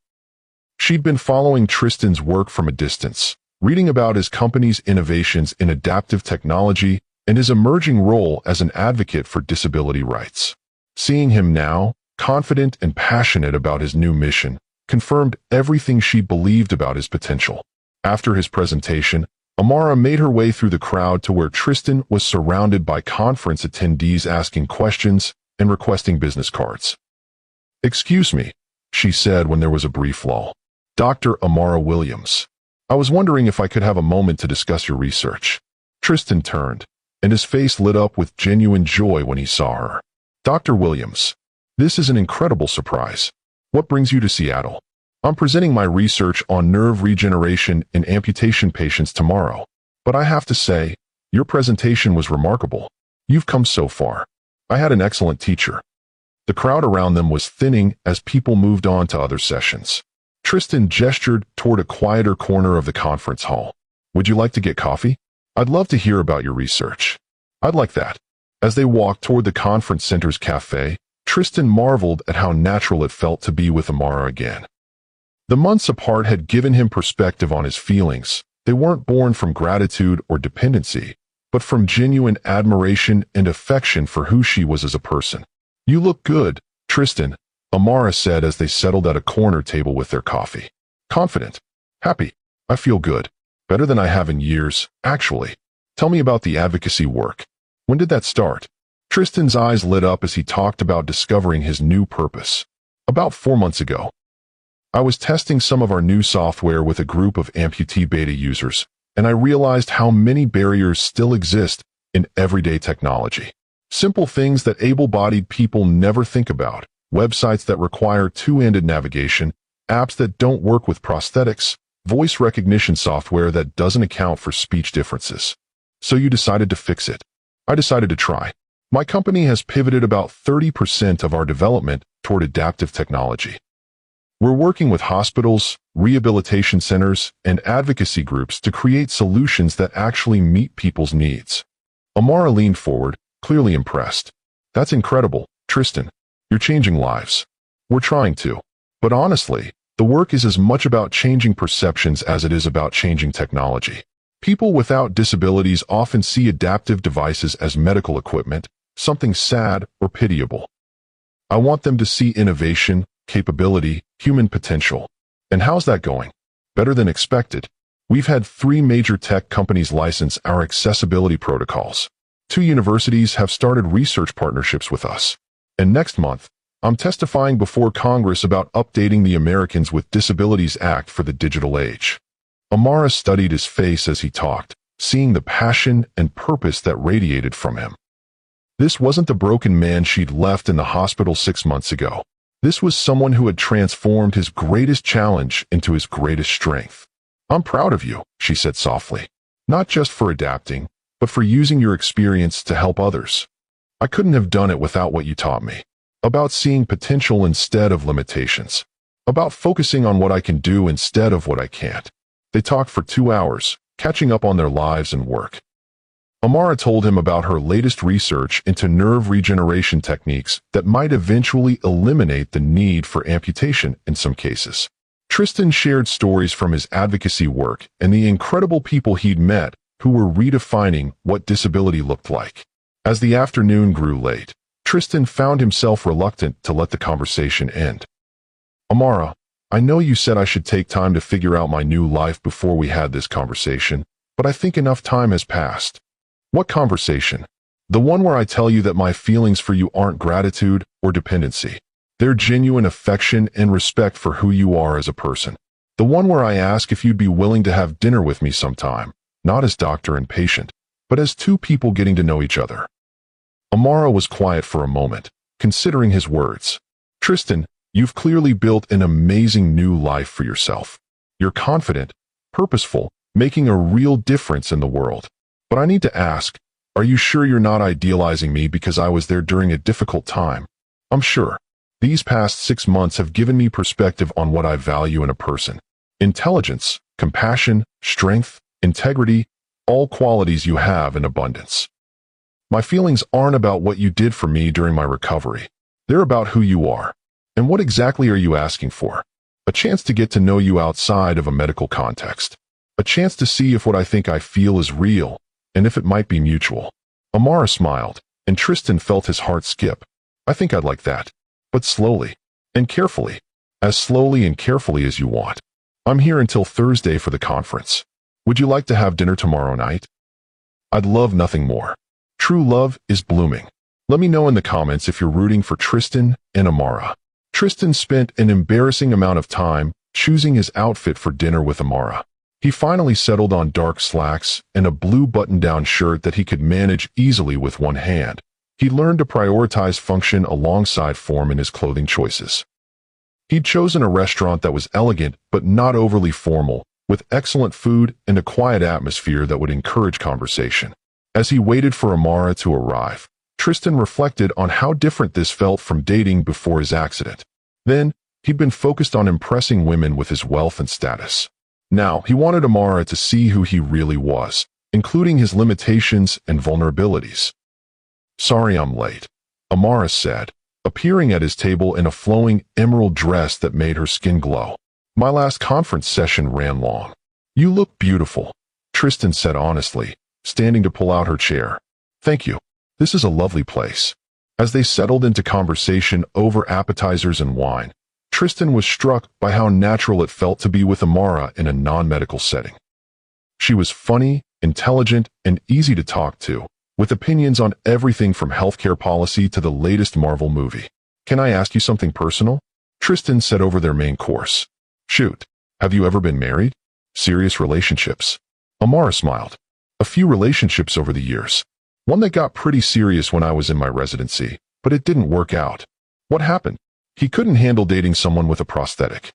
She'd been following Tristan's work from a distance, reading about his company's innovations in adaptive technology and his emerging role as an advocate for disability rights. Seeing him now, confident and passionate about his new mission, confirmed everything she believed about his potential. After his presentation, Amara made her way through the crowd to where Tristan was surrounded by conference attendees asking questions and requesting business cards. "Excuse me," she said when there was a brief lull. "Dr. Amara Williams. I was wondering if I could have a moment to discuss your research." Tristan turned, and his face lit up with genuine joy when he saw her. "Dr. Williams, this is an incredible surprise. What brings you to Seattle?" "I'm presenting my research on nerve regeneration in amputation patients tomorrow, but I have to say, your presentation was remarkable. You've come so far. I had an excellent teacher." The crowd around them was thinning as people moved on to other sessions. Tristan gestured toward a quieter corner of the conference hall. "Would you like to get coffee? I'd love to hear about your research." "I'd like that." As they walked toward the conference center's cafe, Tristan marveled at how natural it felt to be with Amara again. The months apart had given him perspective on his feelings. They weren't born from gratitude or dependency, but from genuine admiration and affection for who she was as a person. "You look good, Tristan," Amara said as they settled at a corner table with their coffee. "Confident. Happy. I feel good. Better than I have in years, actually. Tell me about the advocacy work. When did that start?" Tristan's eyes lit up as he talked about discovering his new purpose. About 4 months ago, I was testing some of our new software with a group of amputee beta users, and I realized how many barriers still exist in everyday technology. Simple things that able-bodied people never think about, websites that require two-handed navigation, apps that don't work with prosthetics, voice recognition software that doesn't account for speech differences. So you decided to fix it. I decided to try. My company has pivoted about 30% of our development toward adaptive technology. We're working with hospitals, rehabilitation centers, and advocacy groups to create solutions that actually meet people's needs. Amara leaned forward, clearly impressed. That's incredible, Tristan. You're changing lives. We're trying to. But honestly, the work is as much about changing perceptions as it is about changing technology. People without disabilities often see adaptive devices as medical equipment, something sad or pitiable. I want them to see innovation, capability, human potential. And how's that going? Better than expected. We've had 3 major tech companies license our accessibility protocols. 2 universities have started research partnerships with us. And next month, I'm testifying before Congress about updating the Americans with Disabilities Act for the digital age. Amara studied his face as he talked, seeing the passion and purpose that radiated from him. This wasn't the broken man she'd left in the hospital 6 months ago. This was someone who had transformed his greatest challenge into his greatest strength. I'm proud of you, she said softly. Not just for adapting, but for using your experience to help others. I couldn't have done it without what you taught me. About seeing potential instead of limitations. About focusing on what I can do instead of what I can't. They talked for 2 hours, catching up on their lives and work. Amara told him about her latest research into nerve regeneration techniques that might eventually eliminate the need for amputation in some cases. Tristan shared stories from his advocacy work and the incredible people he'd met who were redefining what disability looked like. As the afternoon grew late, Tristan found himself reluctant to let the conversation end. Amara, I know you said I should take time to figure out my new life before we had this conversation, but I think enough time has passed. What conversation? The one where I tell you that my feelings for you aren't gratitude or dependency. They're genuine affection and respect for who you are as a person. The one where I ask if you'd be willing to have dinner with me sometime, not as doctor and patient, but as 2 people getting to know each other. Amara was quiet for a moment, considering his words. Tristan, you've clearly built an amazing new life for yourself. You're confident, purposeful, making a real difference in the world. But I need to ask, are you sure you're not idealizing me because I was there during a difficult time? I'm sure. These past 6 months have given me perspective on what I value in a person. Intelligence, compassion, strength, integrity, all qualities you have in abundance. My feelings aren't about what you did for me during my recovery. They're about who you are. And what exactly are you asking for? A chance to get to know you outside of a medical context. A chance to see if what I think I feel is real, and if it might be mutual. Amara smiled, and Tristan felt his heart skip. I think I'd like that. But slowly. And carefully. As slowly and carefully as you want. I'm here until Thursday for the conference. Would you like to have dinner tomorrow night? I'd love nothing more. True love is blooming. Let me know in the comments if you're rooting for Tristan and Amara. Tristan spent an embarrassing amount of time choosing his outfit for dinner with Amara. He finally settled on dark slacks and a blue button-down shirt that he could manage easily with one hand. He learned to prioritize function alongside form in his clothing choices. He'd chosen a restaurant that was elegant but not overly formal, with excellent food and a quiet atmosphere that would encourage conversation. As he waited for Amara to arrive, Tristan reflected on how different this felt from dating before his accident. Then, he'd been focused on impressing women with his wealth and status. Now, he wanted Amara to see who he really was, including his limitations and vulnerabilities. Sorry I'm late, Amara said, appearing at his table in a flowing emerald dress that made her skin glow. My last conference session ran long. You look beautiful, Tristan said honestly, standing to pull out her chair. Thank you. This is a lovely place. As they settled into conversation over appetizers and wine, Tristan was struck by how natural it felt to be with Amara in a non-medical setting. She was funny, intelligent, and easy to talk to, with opinions on everything from healthcare policy to the latest Marvel movie. "Can I ask you something personal?" Tristan said over their main course. "Shoot. Have you ever been married? Serious relationships?" Amara smiled. "A few relationships over the years. One that got pretty serious when I was in my residency, but it didn't work out." "What happened?" "He couldn't handle dating someone with a prosthetic.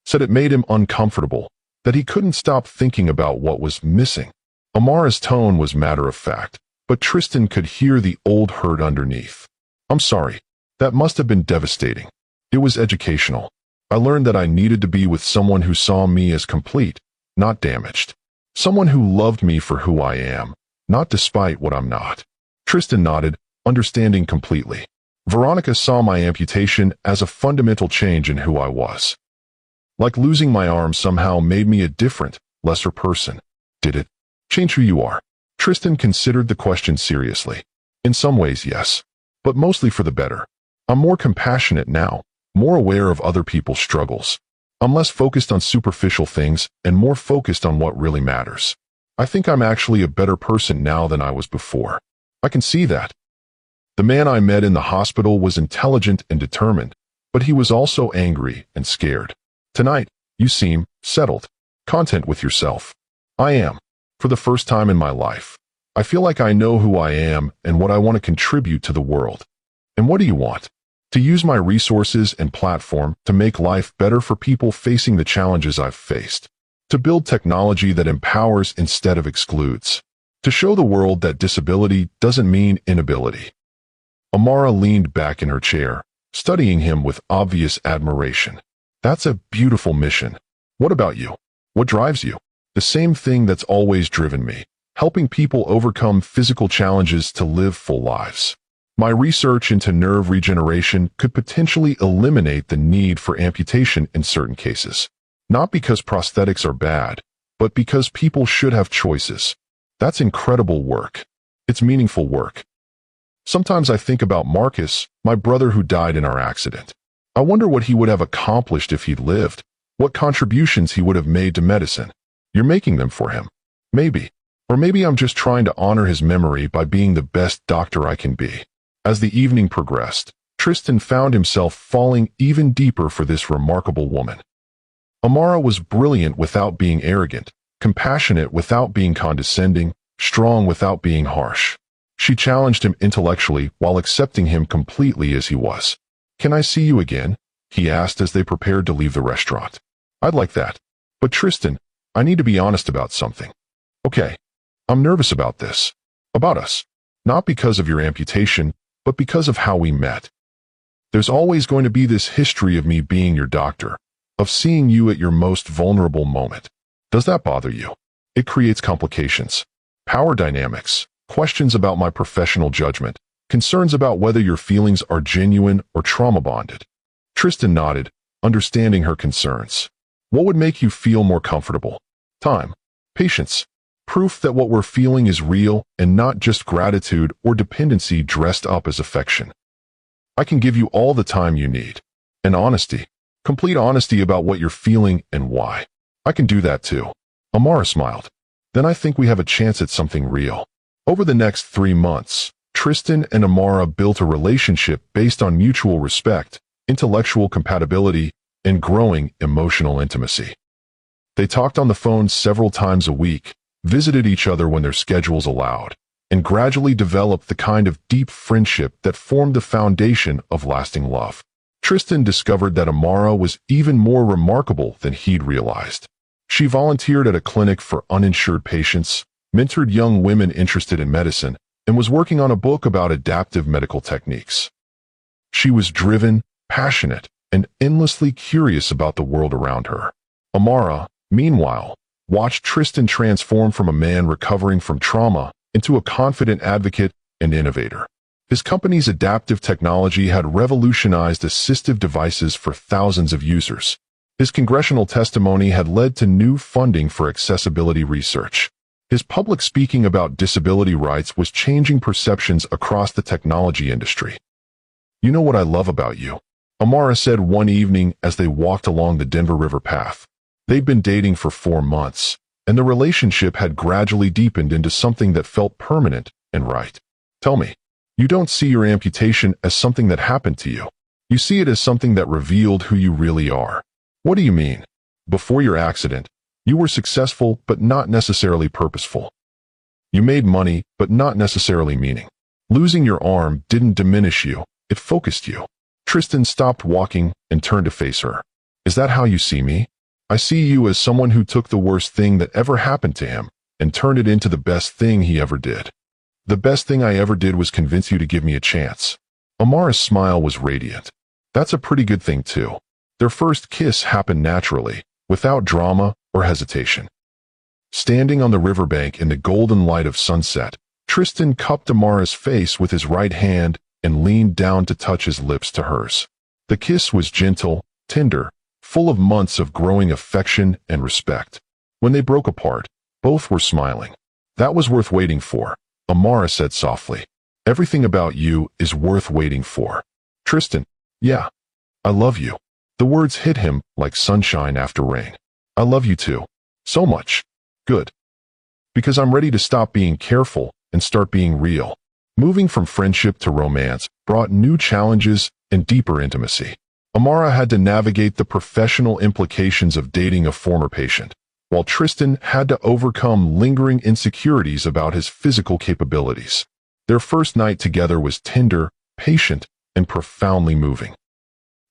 Said it made him uncomfortable, that he couldn't stop thinking about what was missing." Amara's tone was matter of fact, but Tristan could hear the old hurt underneath. "I'm sorry. That must have been devastating. It was educational. I learned that I needed to be with someone who saw me as complete, not damaged. Someone who loved me for who I am, not despite what I'm not." Tristan nodded, understanding completely. Veronica saw my amputation as a fundamental change in who I was. Like losing my arm somehow made me a different, lesser person. "Did it change who you are?" Tristan considered the question seriously. "In some ways, yes. But mostly for the better. I'm more compassionate now, more aware of other people's struggles. I'm less focused on superficial things and more focused on what really matters. I think I'm actually a better person now than I was before. I can see that." The man I met in the hospital was intelligent and determined, but he was also angry and scared. "Tonight, you seem settled, content with yourself." "I am. For the first time in my life. I feel like I know who I am and what I want to contribute to the world." "And what do you want?" "To use my resources and platform to make life better for people facing the challenges I've faced. To build technology that empowers instead of excludes. To show the world that disability doesn't mean inability." Amara leaned back in her chair, studying him with obvious admiration. "That's a beautiful mission. What about you? What drives you?" "The same thing that's always driven me, helping people overcome physical challenges to live full lives. My research into nerve regeneration could potentially eliminate the need for amputation in certain cases. Not because prosthetics are bad, but because people should have choices. That's incredible work. It's meaningful work. Sometimes I think about Marcus, my brother who died in our accident. I wonder what he would have accomplished if he'd lived, what contributions he would have made to medicine. You're making them for him. Maybe. Or maybe I'm just trying to honor his memory by being the best doctor I can be." As the evening progressed, Tristan found himself falling even deeper for this remarkable woman. Amara was brilliant without being arrogant, compassionate without being condescending, strong without being harsh. She challenged him intellectually while accepting him completely as he was. "Can I see you again?" he asked as they prepared to leave the restaurant. "I'd like that. But Tristan, I need to be honest about something." "Okay. I'm nervous about this. About us. Not because of your amputation, but because of how we met. There's always going to be this history of me being your doctor, of seeing you at your most vulnerable moment. Does that bother you? It creates complications. Power dynamics, questions about my professional judgment, concerns about whether your feelings are genuine or trauma-bonded." Tristan nodded, understanding her concerns. "What would make you feel more comfortable?" "Time. Patience. Proof that what we're feeling is real and not just gratitude or dependency dressed up as affection. I can give you all the time you need. And honesty. Complete honesty about what you're feeling and why. I can do that too." Amara smiled. "Then I think we have a chance at something real." Over the next 3 months, Tristan and Amara built a relationship based on mutual respect, intellectual compatibility, and growing emotional intimacy. They talked on the phone several times a week, visited each other when their schedules allowed, and gradually developed the kind of deep friendship that formed the foundation of lasting love. Tristan discovered that Amara was even more remarkable than he'd realized. She volunteered at a clinic for uninsured patients, mentored young women interested in medicine, and was working on a book about adaptive medical techniques. She was driven, passionate, and endlessly curious about the world around her. Amara, meanwhile, watched Tristan transform from a man recovering from trauma into a confident advocate and innovator. His company's adaptive technology had revolutionized assistive devices for thousands of users. His congressional testimony had led to new funding for accessibility research. His public speaking about disability rights was changing perceptions across the technology industry. "You know what I love about you?" Amara said one evening as they walked along the Denver River path. They'd been dating for 4 months, and the relationship had gradually deepened into something that felt permanent and right. Tell me, you don't see your amputation as something that happened to you. You see it as something that revealed who you really are. What do you mean? Before your accident, you were successful but not necessarily purposeful. You made money but not necessarily meaning. Losing your arm didn't diminish you, it focused you. Tristan stopped walking and turned to face her. Is that how you see me? I see you as someone who took the worst thing that ever happened to him and turned it into the best thing he ever did. The best thing I ever did was convince you to give me a chance. Amara's smile was radiant. That's a pretty good thing too. Their first kiss happened naturally, without drama or hesitation. Standing on the riverbank in the golden light of sunset, Tristan cupped Amara's face with his right hand and leaned down to touch his lips to hers. The kiss was gentle, tender, full of months of growing affection and respect. When they broke apart, both were smiling. That was worth waiting for, Amara said softly. Everything about you is worth waiting for. Tristan, yeah, I love you. The words hit him like sunshine after rain. I love you too. So much. Good. Because I'm ready to stop being careful and start being real. Moving from friendship to romance brought new challenges and deeper intimacy. Amara had to navigate the professional implications of dating a former patient, while Tristan had to overcome lingering insecurities about his physical capabilities. Their first night together was tender, patient, and profoundly moving.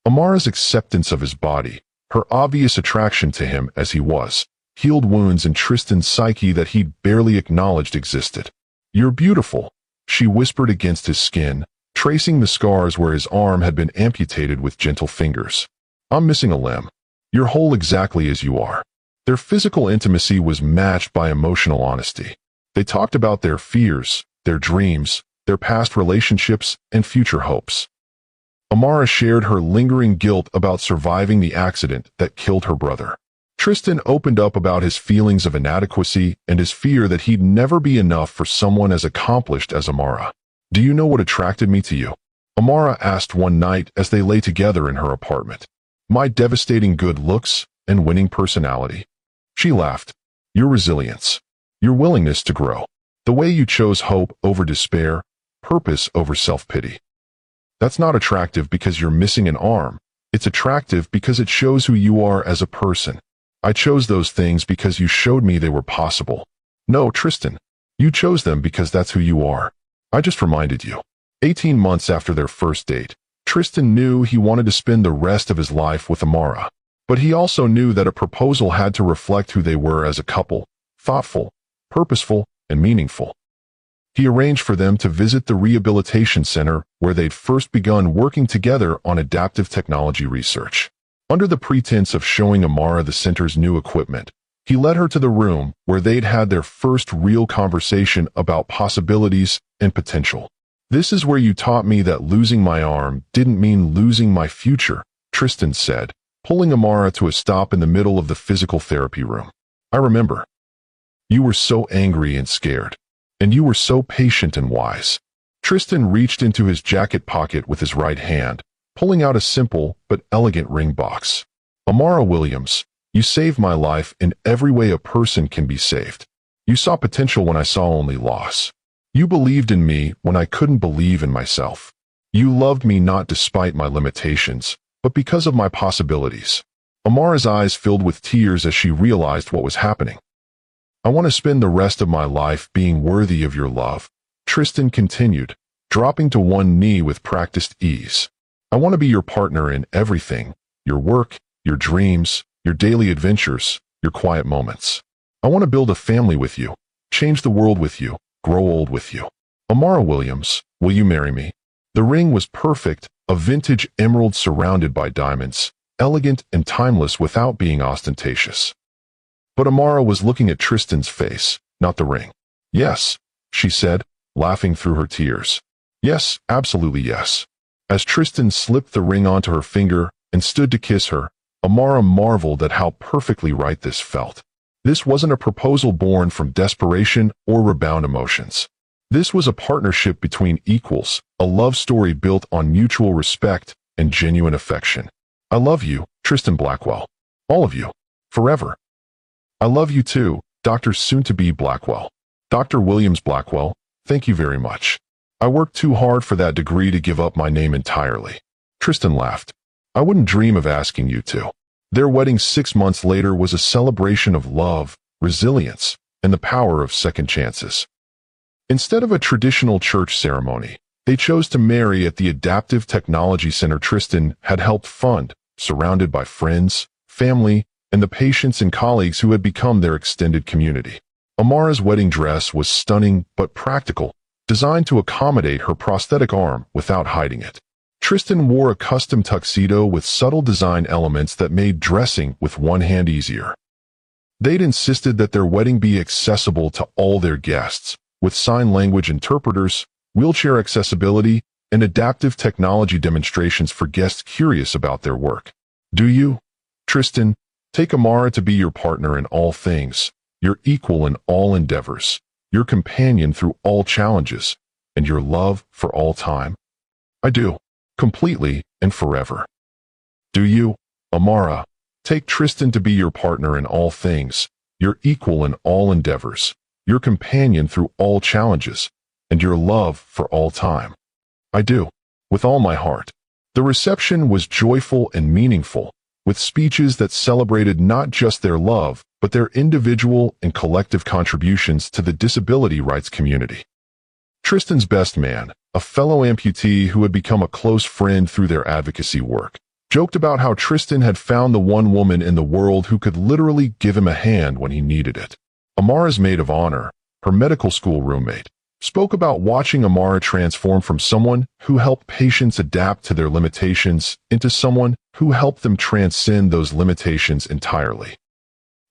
Amara's acceptance of his body, her obvious attraction to him as he was, healed wounds in Tristan's psyche that he'd barely acknowledged existed. You're beautiful, she whispered against his skin, tracing the scars where his arm had been amputated with gentle fingers. I'm missing a limb. You're whole exactly as you are. Their physical intimacy was matched by emotional honesty. They talked about their fears, their dreams, their past relationships, and future hopes. Amara shared her lingering guilt about surviving the accident that killed her brother. Tristan opened up about his feelings of inadequacy and his fear that he'd never be enough for someone as accomplished as Amara. Do you know what attracted me to you? Amara asked one night as they lay together in her apartment. My devastating good looks and winning personality. She laughed. Your resilience. Your willingness to grow. The way you chose hope over despair, purpose over self-pity. That's not attractive because you're missing an arm. It's attractive because it shows who you are as a person. I chose those things because you showed me they were possible. No, Tristan. You chose them because that's who you are. I just reminded you. 18 months after their first date, Tristan knew he wanted to spend the rest of his life with Amara. But he also knew that a proposal had to reflect who they were as a couple, thoughtful, purposeful, and meaningful. He arranged for them to visit the rehabilitation center where they'd first begun working together on adaptive technology research. Under the pretense of showing Amara the center's new equipment, he led her to the room where they'd had their first real conversation about possibilities and potential. This is where you taught me that losing my arm didn't mean losing my future, Tristan said, pulling Amara to a stop in the middle of the physical therapy room. I remember. You were so angry and scared. And you were so patient and wise. Tristan reached into his jacket pocket with his right hand, pulling out a simple but elegant ring box. Amara Williams, you saved my life in every way a person can be saved. You saw potential when I saw only loss. You believed in me when I couldn't believe in myself. You loved me not despite my limitations, but because of my possibilities. Amara's eyes filled with tears as she realized what was happening. I want to spend the rest of my life being worthy of your love, Tristan continued, dropping to one knee with practiced ease. I want to be your partner in everything, your work, your dreams, your daily adventures, your quiet moments. I want to build a family with you, change the world with you, grow old with you. Amara Williams, will you marry me? The ring was perfect, a vintage emerald surrounded by diamonds, elegant and timeless without being ostentatious. But Amara was looking at Tristan's face, not the ring. Yes, she said, laughing through her tears. Yes, absolutely yes. As Tristan slipped the ring onto her finger and stood to kiss her, Amara marveled at how perfectly right this felt. This wasn't a proposal born from desperation or rebound emotions. This was a partnership between equals, a love story built on mutual respect and genuine affection. I love you, Tristan Blackwell. All of you. Forever. I love you too, Dr. Soon-to-be Blackwell. Dr. Williams Blackwell, Thank you very much. I worked too hard for that degree to give up my name entirely. Tristan laughed. I wouldn't dream of asking you to. Their wedding 6 months later was a celebration of love, resilience, and the power of second chances. Instead of a traditional church ceremony, they chose to marry at the Adaptive Technology Center Tristan had helped fund, surrounded by friends, family, and the patients and colleagues who had become their extended community. Amara's wedding dress was stunning but practical, designed to accommodate her prosthetic arm without hiding it. Tristan wore a custom tuxedo with subtle design elements that made dressing with one hand easier. They'd insisted that their wedding be accessible to all their guests, with sign language interpreters, wheelchair accessibility, and adaptive technology demonstrations for guests curious about their work. Do you, Tristan, take Amara to be your partner in all things, your equal in all endeavors, your companion through all challenges, and your love for all time? I do, completely and forever. Do you, Amara, take Tristan to be your partner in all things, your equal in all endeavors, your companion through all challenges, and your love for all time? I do, with all my heart. The reception was joyful and meaningful, with speeches that celebrated not just their love, but their individual and collective contributions to the disability rights community. Tristan's best man, a fellow amputee who had become a close friend through their advocacy work, joked about how Tristan had found the one woman in the world who could literally give him a hand when he needed it. Amara's maid of honor, her medical school roommate, spoke about watching Amara transform from someone who helped patients adapt to their limitations into someone who helped them transcend those limitations entirely.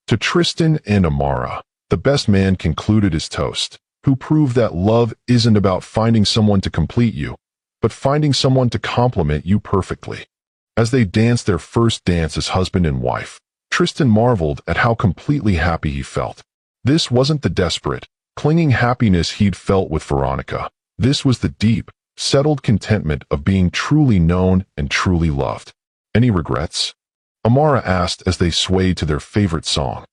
To Tristan and Amara, the best man concluded his toast, who proved that love isn't about finding someone to complete you, but finding someone to complement you perfectly. As they danced their first dance as husband and wife, Tristan marveled at how completely happy he felt. This wasn't the desperate, clinging happiness he'd felt with Veronica. This was the deep, settled contentment of being truly known and truly loved. Any regrets? Amara asked as they swayed to their favorite song.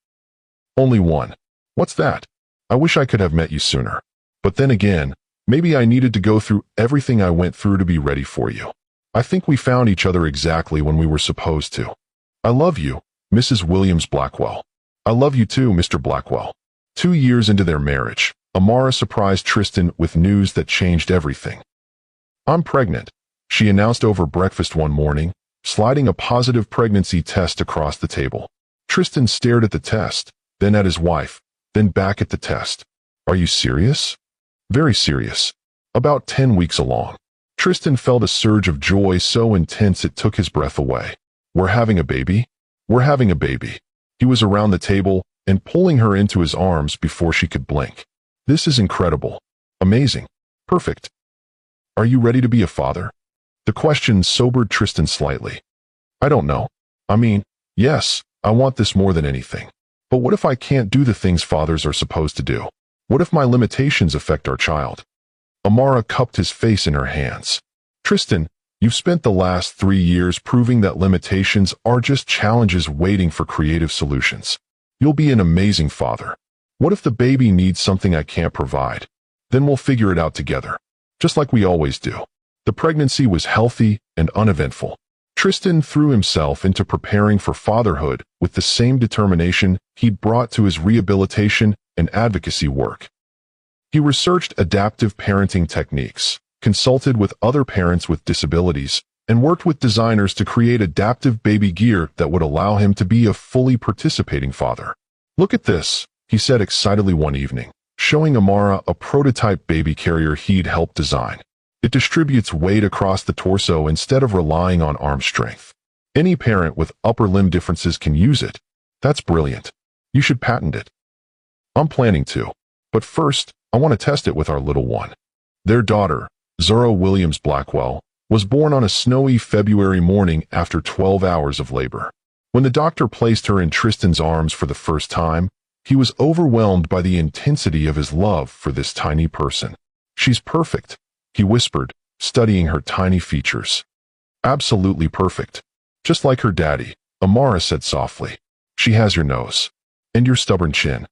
Only one. What's that? I wish I could have met you sooner. But then again, maybe I needed to go through everything I went through to be ready for you. I think we found each other exactly when we were supposed to. I love you, Mrs. Williams Blackwell. I love you too, Mr. Blackwell. 2 years into their marriage, Amara surprised Tristan with news that changed everything. I'm pregnant, she announced over breakfast one morning, sliding a positive pregnancy test across the table. Tristan stared at the test, then at his wife, then back at the test. Are you serious? Very serious. About 10 weeks along. Tristan felt a surge of joy so intense it took his breath away. We're having a baby? We're having a baby. He was around the table and pulling her into his arms before she could blink. This is incredible. Amazing. Perfect. Are you ready to be a father? The question sobered Tristan slightly. I don't know. I mean, yes, I want this more than anything. But what if I can't do the things fathers are supposed to do? What if my limitations affect our child? Amara cupped his face in her hands. Tristan, you've spent the last 3 years proving that limitations are just challenges waiting for creative solutions. You'll be an amazing father. What if the baby needs something I can't provide? Then we'll figure it out together, just like we always do. The pregnancy was healthy and uneventful. Tristan threw himself into preparing for fatherhood with the same determination he'd brought to his rehabilitation and advocacy work. He researched adaptive parenting techniques, consulted with other parents with disabilities, and worked with designers to create adaptive baby gear that would allow him to be a fully participating father. Look at this, he said excitedly one evening, showing Amara a prototype baby carrier he'd helped design. It distributes weight across the torso instead of relying on arm strength. Any parent with upper limb differences can use it. That's brilliant. You should patent it. I'm planning to. But first, I want to test it with our little one. Their daughter, Zora Williams Blackwell, was born on a snowy February morning after 12 hours of labor. When the doctor placed her in Tristan's arms for the first time, he was overwhelmed by the intensity of his love for this tiny person. She's perfect, he whispered, studying her tiny features. Absolutely perfect. Just like her daddy, Amara said softly. She has your nose. And your stubborn chin.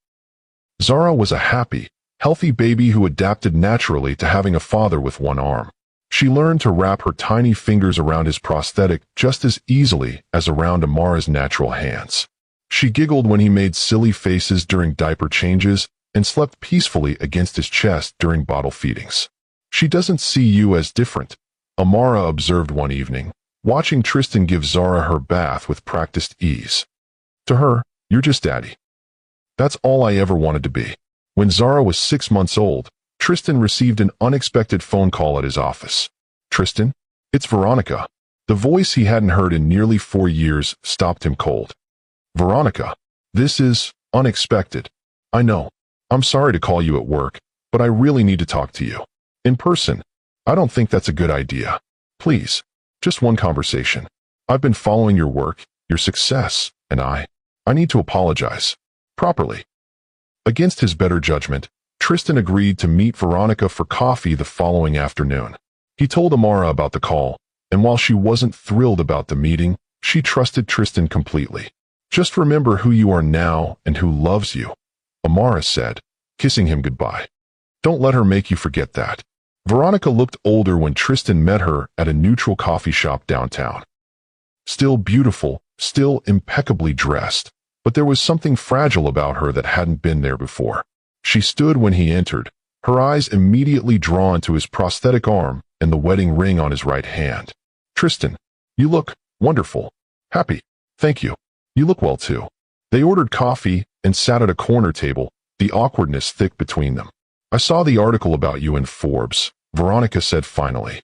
Zara was a happy, healthy baby who adapted naturally to having a father with one arm. She learned to wrap her tiny fingers around his prosthetic just as easily as around Amara's natural hands. She giggled when he made silly faces during diaper changes and slept peacefully against his chest during bottle feedings. She doesn't see you as different, Amara observed one evening, watching Tristan give Zara her bath with practiced ease. To her, you're just daddy. That's all I ever wanted to be. When Zara was 6 months old, Tristan received an unexpected phone call at his office. Tristan? It's Veronica. The voice he hadn't heard in nearly 4 years stopped him cold. Veronica, this is unexpected. I know. I'm sorry to call you at work, but I really need to talk to you. In person. I don't think that's a good idea. Please. Just one conversation. I've been following your work, your success, and I need to apologize. Properly. Against his better judgment, Tristan agreed to meet Veronica for coffee the following afternoon. He told Amara about the call, and while she wasn't thrilled about the meeting, she trusted Tristan completely. Just remember who you are now and who loves you, Amara said, kissing him goodbye. Don't let her make you forget that. Veronica looked older when Tristan met her at a neutral coffee shop downtown. Still beautiful, still impeccably dressed, but there was something fragile about her that hadn't been there before. She stood when he entered, her eyes immediately drawn to his prosthetic arm and the wedding ring on his right hand. Tristan, you look wonderful. Happy. Thank you. You look well too. They ordered coffee and sat at a corner table, the awkwardness thick between them. I saw the article about you in Forbes, Veronica said finally.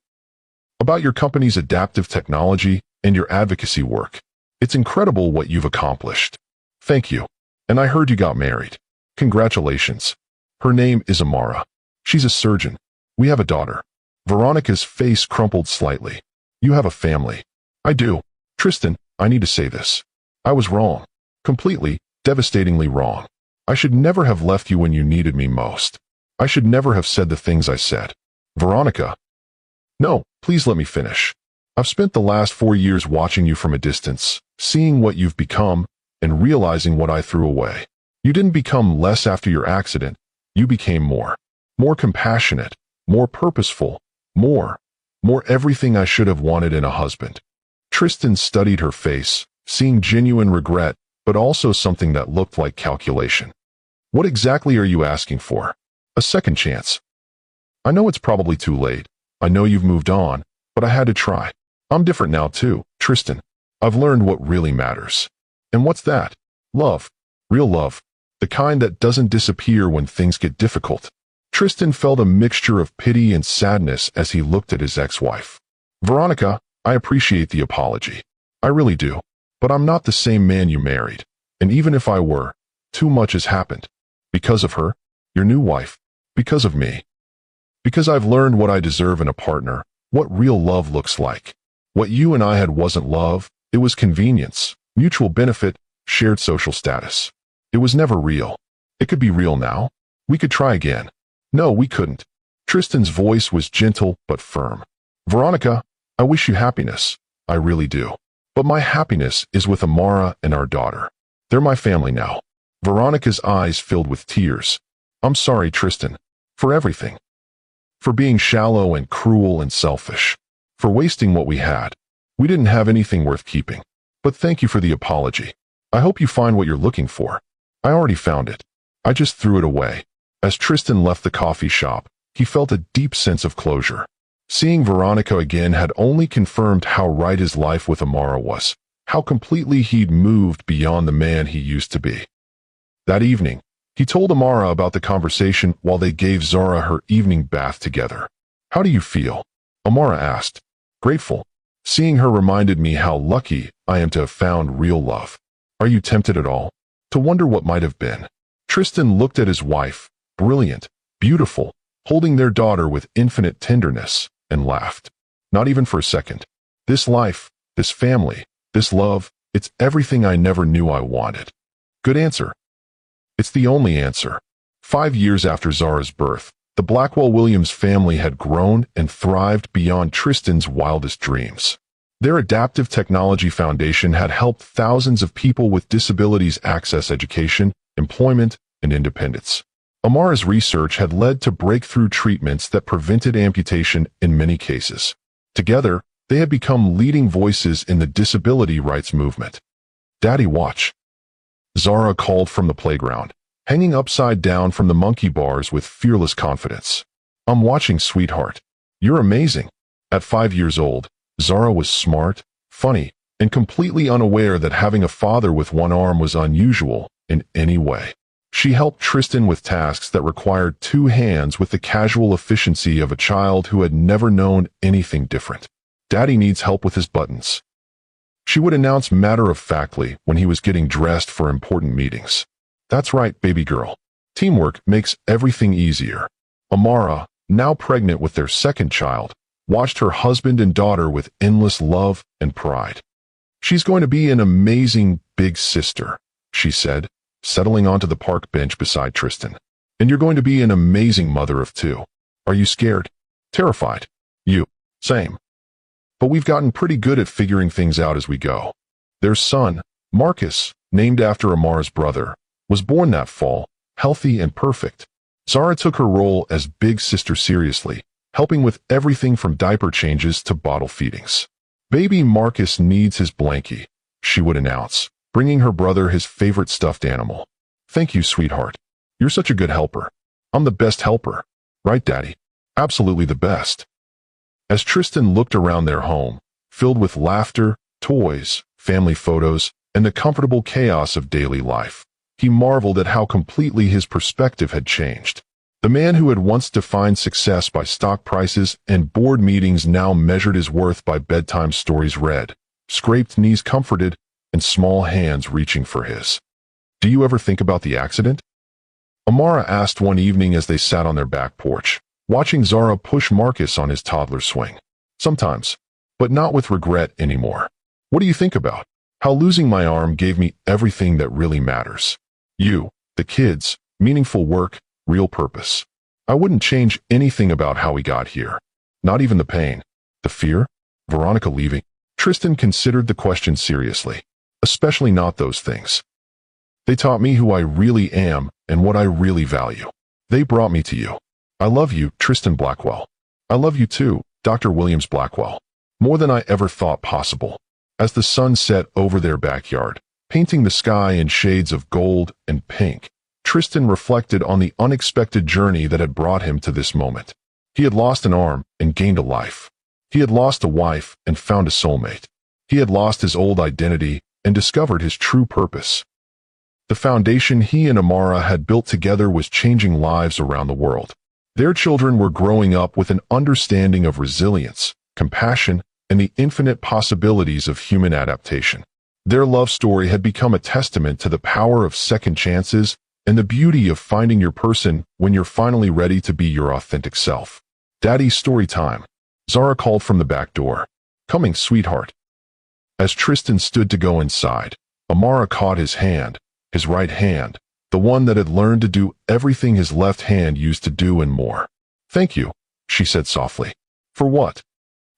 About your company's adaptive technology and your advocacy work. It's incredible what you've accomplished. Thank you. And I heard you got married. Congratulations. Her name is Amara. She's a surgeon. We have a daughter. Veronica's face crumpled slightly. You have a family. I do. Tristan, I need to say this. I was wrong. Completely, devastatingly wrong. I should never have left you when you needed me most. I should never have said the things I said. Veronica. No, please let me finish. I've spent the last 4 years watching you from a distance, seeing what you've become, and realizing what I threw away. You didn't become less after your accident. You became more. More compassionate, more purposeful, more everything I should have wanted in a husband. Tristan studied her face, seeing genuine regret, but also something that looked like calculation. What exactly are you asking for? A second chance. I know it's probably too late. I know you've moved on, but I had to try. I'm different now too, Tristan. I've learned what really matters. And what's that? Love. Real love. The kind that doesn't disappear when things get difficult. Tristan felt a mixture of pity and sadness as he looked at his ex-wife. Veronica, I appreciate the apology. I really do. But I'm not the same man you married. And even if I were, too much has happened. Because of her, your new wife. Because of me. Because I've learned what I deserve in a partner, what real love looks like. What you and I had wasn't love, it was convenience, mutual benefit, shared social status. It was never real. It could be real now. We could try again. No, we couldn't. Tristan's voice was gentle but firm. Veronica, I wish you happiness. I really do. But my happiness is with Amara and our daughter. They're my family now. Veronica's eyes filled with tears. I'm sorry, Tristan. For everything. For being shallow and cruel and selfish. For wasting what we had. We didn't have anything worth keeping. But thank you for the apology. I hope you find what you're looking for. I already found it. I just threw it away. As Tristan left the coffee shop, he felt a deep sense of closure. Seeing Veronica again had only confirmed how right his life with Amara was, how completely he'd moved beyond the man he used to be. That evening, he told Amara about the conversation while they gave Zara her evening bath together. How do you feel? Amara asked. Grateful. Seeing her reminded me how lucky I am to have found real love. Are you tempted at all? To wonder what might have been? Tristan looked at his wife, brilliant, beautiful, holding their daughter with infinite tenderness, and laughed. Not even for a second. This life, this family, this love, it's everything I never knew I wanted. Good answer. It's the only answer. 5 years after Zara's birth, the Blackwell-Williams family had grown and thrived beyond Tristan's wildest dreams. Their adaptive technology foundation had helped thousands of people with disabilities access education, employment, and independence. Amara's research had led to breakthrough treatments that prevented amputation in many cases. Together, they had become leading voices in the disability rights movement. "Daddy, watch," Zara called from the playground, hanging upside down from the monkey bars with fearless confidence. "I'm watching, sweetheart. You're amazing." At 5 years old, Zara was smart, funny, and completely unaware that having a father with one arm was unusual in any way. She helped Tristan with tasks that required 2 hands with the casual efficiency of a child who had never known anything different. "Daddy needs help with his buttons," she would announce matter-of-factly when he was getting dressed for important meetings. "That's right, baby girl. Teamwork makes everything easier." Amara, now pregnant with their second child, watched her husband and daughter with endless love and pride. "She's going to be an amazing big sister," she said, settling onto the park bench beside Tristan. "And you're going to be an amazing mother of 2. Are you scared? Terrified? You? Same. But we've gotten pretty good at figuring things out as we go." Their son, Marcus, named after Amara's brother, was born that fall, healthy and perfect. Zara took her role as big sister seriously, helping with everything from diaper changes to bottle feedings. "Baby Marcus needs his blankie," she would announce, bringing her brother his favorite stuffed animal. "Thank you, sweetheart. You're such a good helper." "I'm the best helper. Right, Daddy? Absolutely the best." As Tristan looked around their home, filled with laughter, toys, family photos, and the comfortable chaos of daily life, he marveled at how completely his perspective had changed. The man who had once defined success by stock prices and board meetings now measured his worth by bedtime stories read, scraped knees comforted, and small hands reaching for his. "Do you ever think about the accident?" Amara asked one evening as they sat on their back porch, watching Zara push Marcus on his toddler swing. "Sometimes, but not with regret anymore." "What do you think about?" "How losing my arm gave me everything that really matters. You, the kids, meaningful work, real purpose. I wouldn't change anything about how we got here. Not even the pain. The fear? Veronica leaving?" Tristan considered the question seriously. "Especially not those things. They taught me who I really am and what I really value. They brought me to you. I love you, Tristan Blackwell. I love you too, Dr. Williams Blackwell. More than I ever thought possible." As the sun set over their backyard, painting the sky in shades of gold and pink, Tristan reflected on the unexpected journey that had brought him to this moment. He had lost an arm and gained a life. He had lost a wife and found a soulmate. He had lost his old identity and discovered his true purpose. The foundation he and Amara had built together was changing lives around the world. Their children were growing up with an understanding of resilience, compassion, and the infinite possibilities of human adaptation. Their love story had become a testament to the power of second chances and the beauty of finding your person when you're finally ready to be your authentic self. "Daddy's story time," Zara called from the back door. "Coming, sweetheart." As Tristan stood to go inside, Amara caught his hand, his right hand, the one that had learned to do everything his left hand used to do and more. "Thank you," she said softly. "For what?"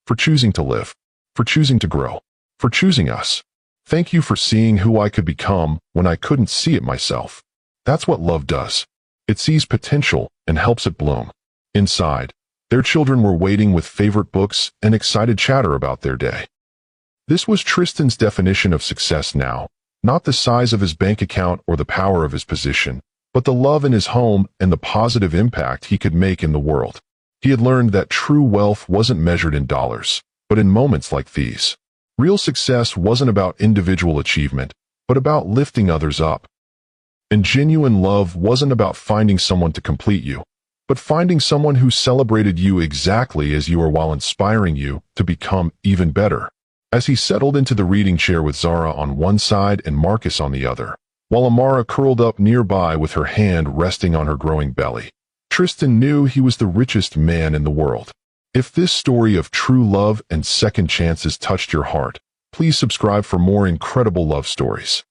"For choosing to live, for choosing to grow, for choosing us. Thank you for seeing who I could become when I couldn't see it myself. That's what love does. It sees potential and helps it bloom." Inside, their children were waiting with favorite books and excited chatter about their day. This was Tristan's definition of success now, not the size of his bank account or the power of his position, but the love in his home and the positive impact he could make in the world. He had learned that true wealth wasn't measured in dollars, but in moments like these. Real success wasn't about individual achievement, but about lifting others up. And genuine love wasn't about finding someone to complete you, but finding someone who celebrated you exactly as you are while inspiring you to become even better. As he settled into the reading chair with Zara on one side and Marcus on the other, while Amara curled up nearby with her hand resting on her growing belly, Tristan knew he was the richest man in the world. If this story of true love and second chances touched your heart, please subscribe for more incredible love stories.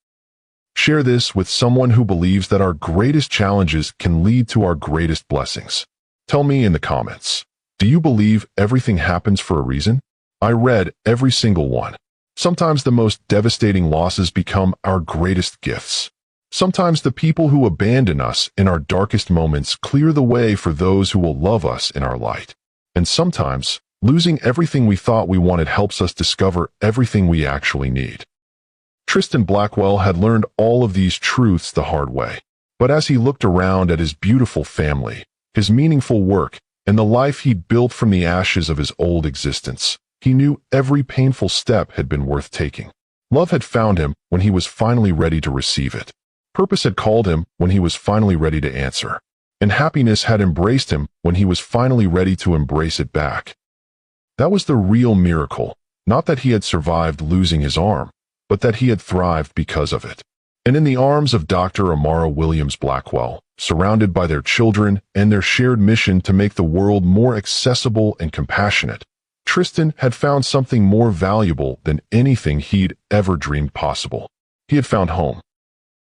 Share this with someone who believes that our greatest challenges can lead to our greatest blessings. Tell me in the comments, do you believe everything happens for a reason? I read every single one. Sometimes the most devastating losses become our greatest gifts. Sometimes the people who abandon us in our darkest moments clear the way for those who will love us in our light. And sometimes, losing everything we thought we wanted helps us discover everything we actually need. Tristan Blackwell had learned all of these truths the hard way. But as he looked around at his beautiful family, his meaningful work, and the life he'd built from the ashes of his old existence, he knew every painful step had been worth taking. Love had found him when he was finally ready to receive it. Purpose had called him when he was finally ready to answer. And happiness had embraced him when he was finally ready to embrace it back. That was the real miracle, not that he had survived losing his arm, but that he had thrived because of it. And in the arms of Dr. Amara Williams Blackwell, surrounded by their children and their shared mission to make the world more accessible and compassionate, Tristan had found something more valuable than anything he'd ever dreamed possible. He had found home.